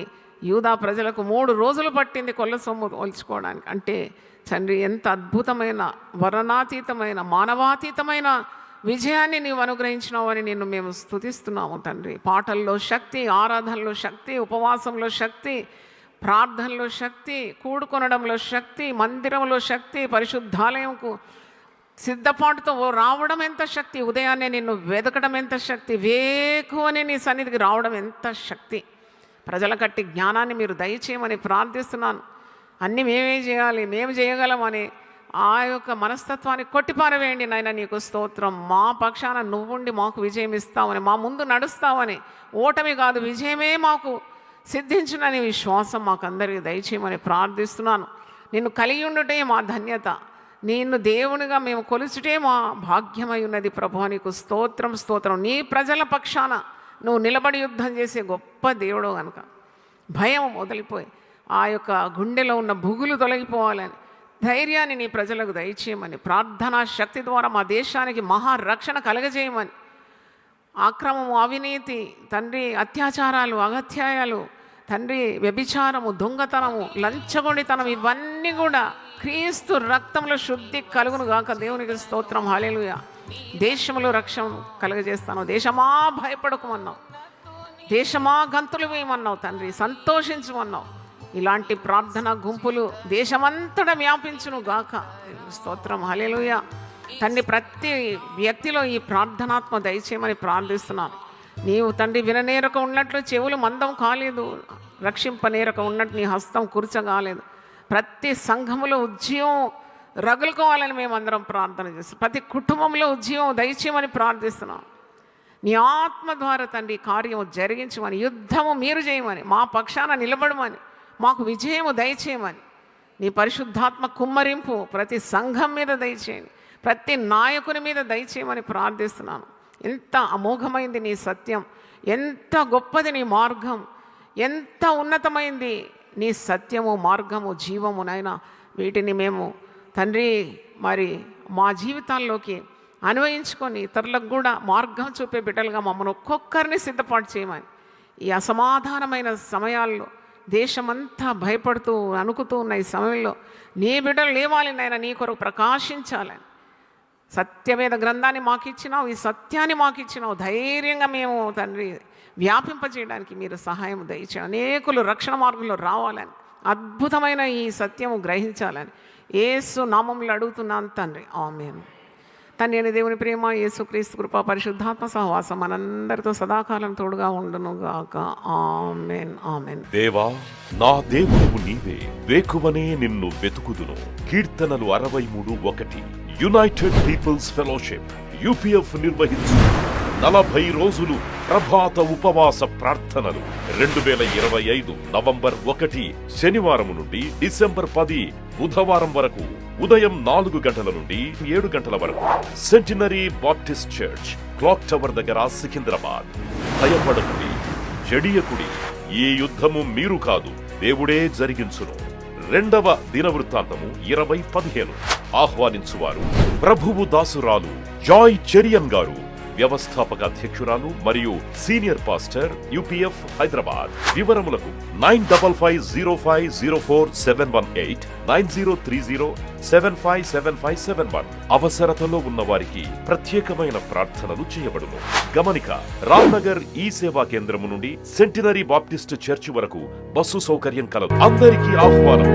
యూదా ప్రజలకు 3 రోజులు పట్టింది కొల్ల సొమ్ము ఒలుచుకోవడానికి. అంటే తండ్రి, ఎంత అద్భుతమైన, వర్ణనాతీతమైన, మానవాతీతమైన విజయాన్ని నీవు అనుగ్రహించినావు అని నిన్ను మేము స్తుతిస్తున్నాము తండ్రి. పాటల్లో శక్తి, ఆరాధనలో శక్తి, ఉపవాసంలో శక్తి, ప్రార్థనలో శక్తి, కూడుకొనడంలో శక్తి, మందిరంలో శక్తి, పరిశుద్ధాలయంకు సిద్ధపాటుతో రావడం ఎంత శక్తి, ఉదయాన్నే నిన్ను వెదకడం ఎంత శక్తి, వేకువని నీ సన్నిధికి రావడం ఎంత శక్తి. ప్రజల కట్టి జ్ఞానాన్ని మీరు దయచేయమని ప్రార్థిస్తున్నాను. అన్నీ మేమే చేయాలి, మేము చేయగలమని ఆ యొక్క మనస్తత్వాన్ని కొట్టిపారవేయండి నాయన. నీకు స్తోత్రం. మా పక్షాన నువ్వుండి మాకు విజయం ఇస్తావని, మా ముందు నడుస్తావని, ఓటమి కాదు విజయమే మాకు సిద్ధించునని విశ్వాసం మాకందరికీ దయచేయమని ప్రార్థిస్తున్నాను. నిన్ను కలిగి ఉండటే మా ధన్యత, నిన్ను దేవునిగా మేము కొలుచుటే మా భాగ్యమై ఉన్నది ప్రభు. నీకు స్తోత్రం స్తోత్రం. నీ ప్రజల పక్షాన నువ్వు నిలబడి యుద్ధం చేసే గొప్ప దేవుడు కనుక భయం వదిలిపోయి ఆ యొక్క గుండెలో ఉన్న బుగులు తొలగిపోవాలని ధైర్యాన్ని నీ ప్రజలకు దయచేయమని, ప్రార్థనా శక్తి ద్వారా మా దేశానికి మహారక్షణ కలగజేయమని, అక్రమము, అవినీతి, తండ్రి అత్యాచారాలు, అగత్యాయాలు, తండ్రి వ్యభిచారము, దొంగతనము, లంచగొండితనం ఇవన్నీ కూడా క్రీస్తు రక్తంలో శుద్ధి కలుగును గాక. దేవునికి స్తోత్రం. హల్లెలూయా. దేశంలో రక్షణ కలుగజేస్తాను. దేశమా భయపడకమన్నావు, దేశమా గంతులు వేయమన్నావు తండ్రి, సంతోషించమన్నావు. ఇలాంటి ప్రార్థన గుంపులు దేశమంతటా వ్యాపించును గాక. స్తోత్రం. హల్లెలూయా. తండ్రి ప్రతి వ్యక్తిలో ఈ ప్రార్థనాత్మ దయచేయమని ప్రార్థిస్తున్నాను. నీవు తండ్రి విననేరక ఉన్నట్లు చెవులు మందం కాలేదు, రక్షింపనేరక ఉన్నట్టు నీ హస్తం కుర్చగాలేదు. ప్రతి సంఘములో ఉద్యమం రగులుకోవాలని మేమందరం ప్రార్థన చేస్తాం. ప్రతి కుటుంబంలో ఉద్యమం దయచేయమని ప్రార్థిస్తున్నాం. నీ ఆత్మ ద్వారా తండ్రి కార్యము జరిగించమని, యుద్ధము మీరు చేయమని, మా పక్షాన నిలబడమని, మాకు విజయము దయచేయమని, నీ పరిశుద్ధాత్మ కుమ్మరింపు ప్రతి సంఘం మీద దయచేయండి, ప్రతి నాయకుని మీద దయచేయమని ప్రార్థిస్తున్నాను. ఎంత అమోఘమైంది నీ సత్యం, ఎంత గొప్పది నీ మార్గం, ఎంత ఉన్నతమైంది నీ సత్యము, మార్గము, జీవము. నాయన వీటిని మేము తండ్రి మరి మా జీవితాల్లోకి అన్వయించుకొని ఇతరులకు కూడా మార్గం చూపే బిడ్డలుగా మమ్మల్ని ఒక్కొక్కరిని సిద్ధపాటు చేయమని, ఈ అసమాధానమైన సమయాల్లో దేశమంతా భయపడుతూ అనుకుతూ ఉన్న ఈ సమయంలో నీ బిడ్డలు లేవాలి నాయన, నీ కొరకు ప్రకాశించాలని. సత్యవేద గ్రంథాన్ని మాకు ఇచ్చినావు, ఈ సత్యాన్ని మాకు ఇచ్చినావు. ధైర్యంగా మేము తండ్రి వ్యాపింపజేయడానికి మీరు సహాయం దయచేయండి. అనేకులు రక్షణ మార్గంలో రావాలని, అద్భుతమైన ఈ సత్యము గ్రహించాలని యేసు నామములో అడుగుతున్నాను తండ్రి. ఆమేన్. తండ్రి అయిన దేవుని ప్రేమ, యేసుక్రీస్తు కృప, పరిశుద్ధాత్మ సహవాసం మనందరితో సదాకాలం తోడుగా ఉండును గాక. ఆమేన్. ఆమేన్. దేవా నా దేవుడు నీవే, వేకువనే నిన్ను వెతుకుదును. కీర్తనలు 63:1. యునైటెడ్ పీపుల్స్ ఫెలోషిప్ UPF నిర్వహించు 40 రోజులు ప్రభాత ఉపవాస ప్రార్థనలు 2025 నవంబర్ 1 శనివారం నుండి డిసెంబర్ 10 బుధవారం వరకు ఉదయం 4 గంటల నుండి 7 గంటల వరకు centenary Baptist church, clock tower దగ్గర, సికింద్రాబాద్. భయపడకుడి, జడియకుడి, ఈ యుద్ధము మీరు కాదు దేవుడే జరిగించును. 2వ దినవృత్తాంతము 20:15. ఆహ్వానించువారు ప్రభువు దాసురాలు జాయ్ చెరియన్ గారు, వ్యవస్థాపక అధ్యక్షురాలు మరియు సీనియర్ పాస్టర్ UPF హైదరాబాద్. వివరములకు 9505047118 9030757571. అవసరతలో ఉన్న వారికి ప్రత్యేకమైన ప్రార్థనలు చేయబడును. గమనిక: రామ్నగర్ ఈ సేవా కేంద్రము నుండి సెంటినరీ బాప్టిస్ట్ చర్చి వరకు బస్సు సౌకర్యం కలదు. అందరికీ ఆహ్వానం.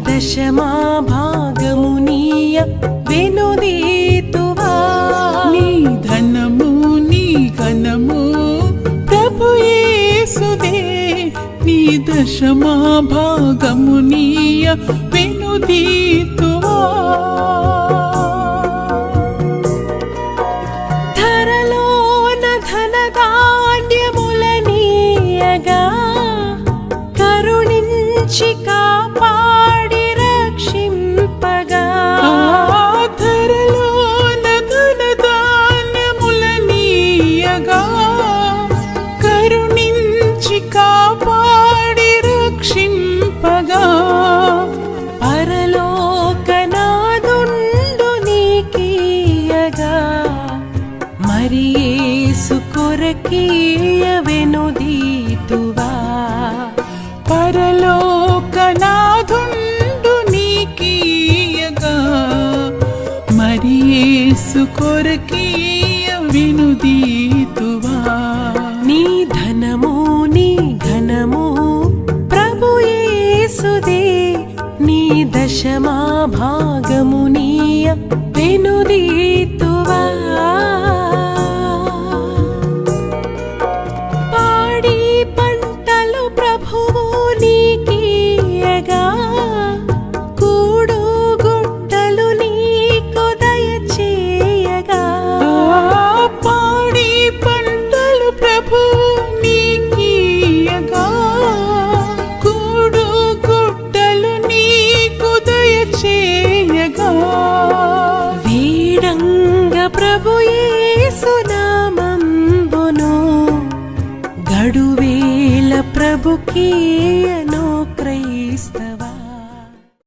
దశమా భాగమునీయ వెనుదీతువా, నీ ధనము నీ ఘనము ప్రభు యేసుదే, నీ దశమా భాగమునీయ వెనుదీతువా. ధరలోన ధనధాన్యములనీయగా కరుణించి కాపాడి రక్షింపగా, ధరలోన ధనధాన్యములనీయగా కరుణించి కాపాడి రక్షింపగా, పరలోకనాదుండు నీకీయగా మరి యేసు కొరకీయ వెనుదీతువా. పరలోకనాథుండు నీకీయగా మరి యేసు కొరకీయ వెనుదీతువా. నీ ధనము నీ యేసుదే నీ దశమా భాగమునీయ వెనుదీతువా పాడి పంటలు ప్రభువు నీకీయగా కూడు గుట్టలు నీకు దయచేయగా పాడి పంటలు ప్రభువు నీకీయగా కూడు గుట్టలు నీకు దయచేయగా వీడంగ ప్రభు యేసు నామంబును గడువేల ప్రభుకీయ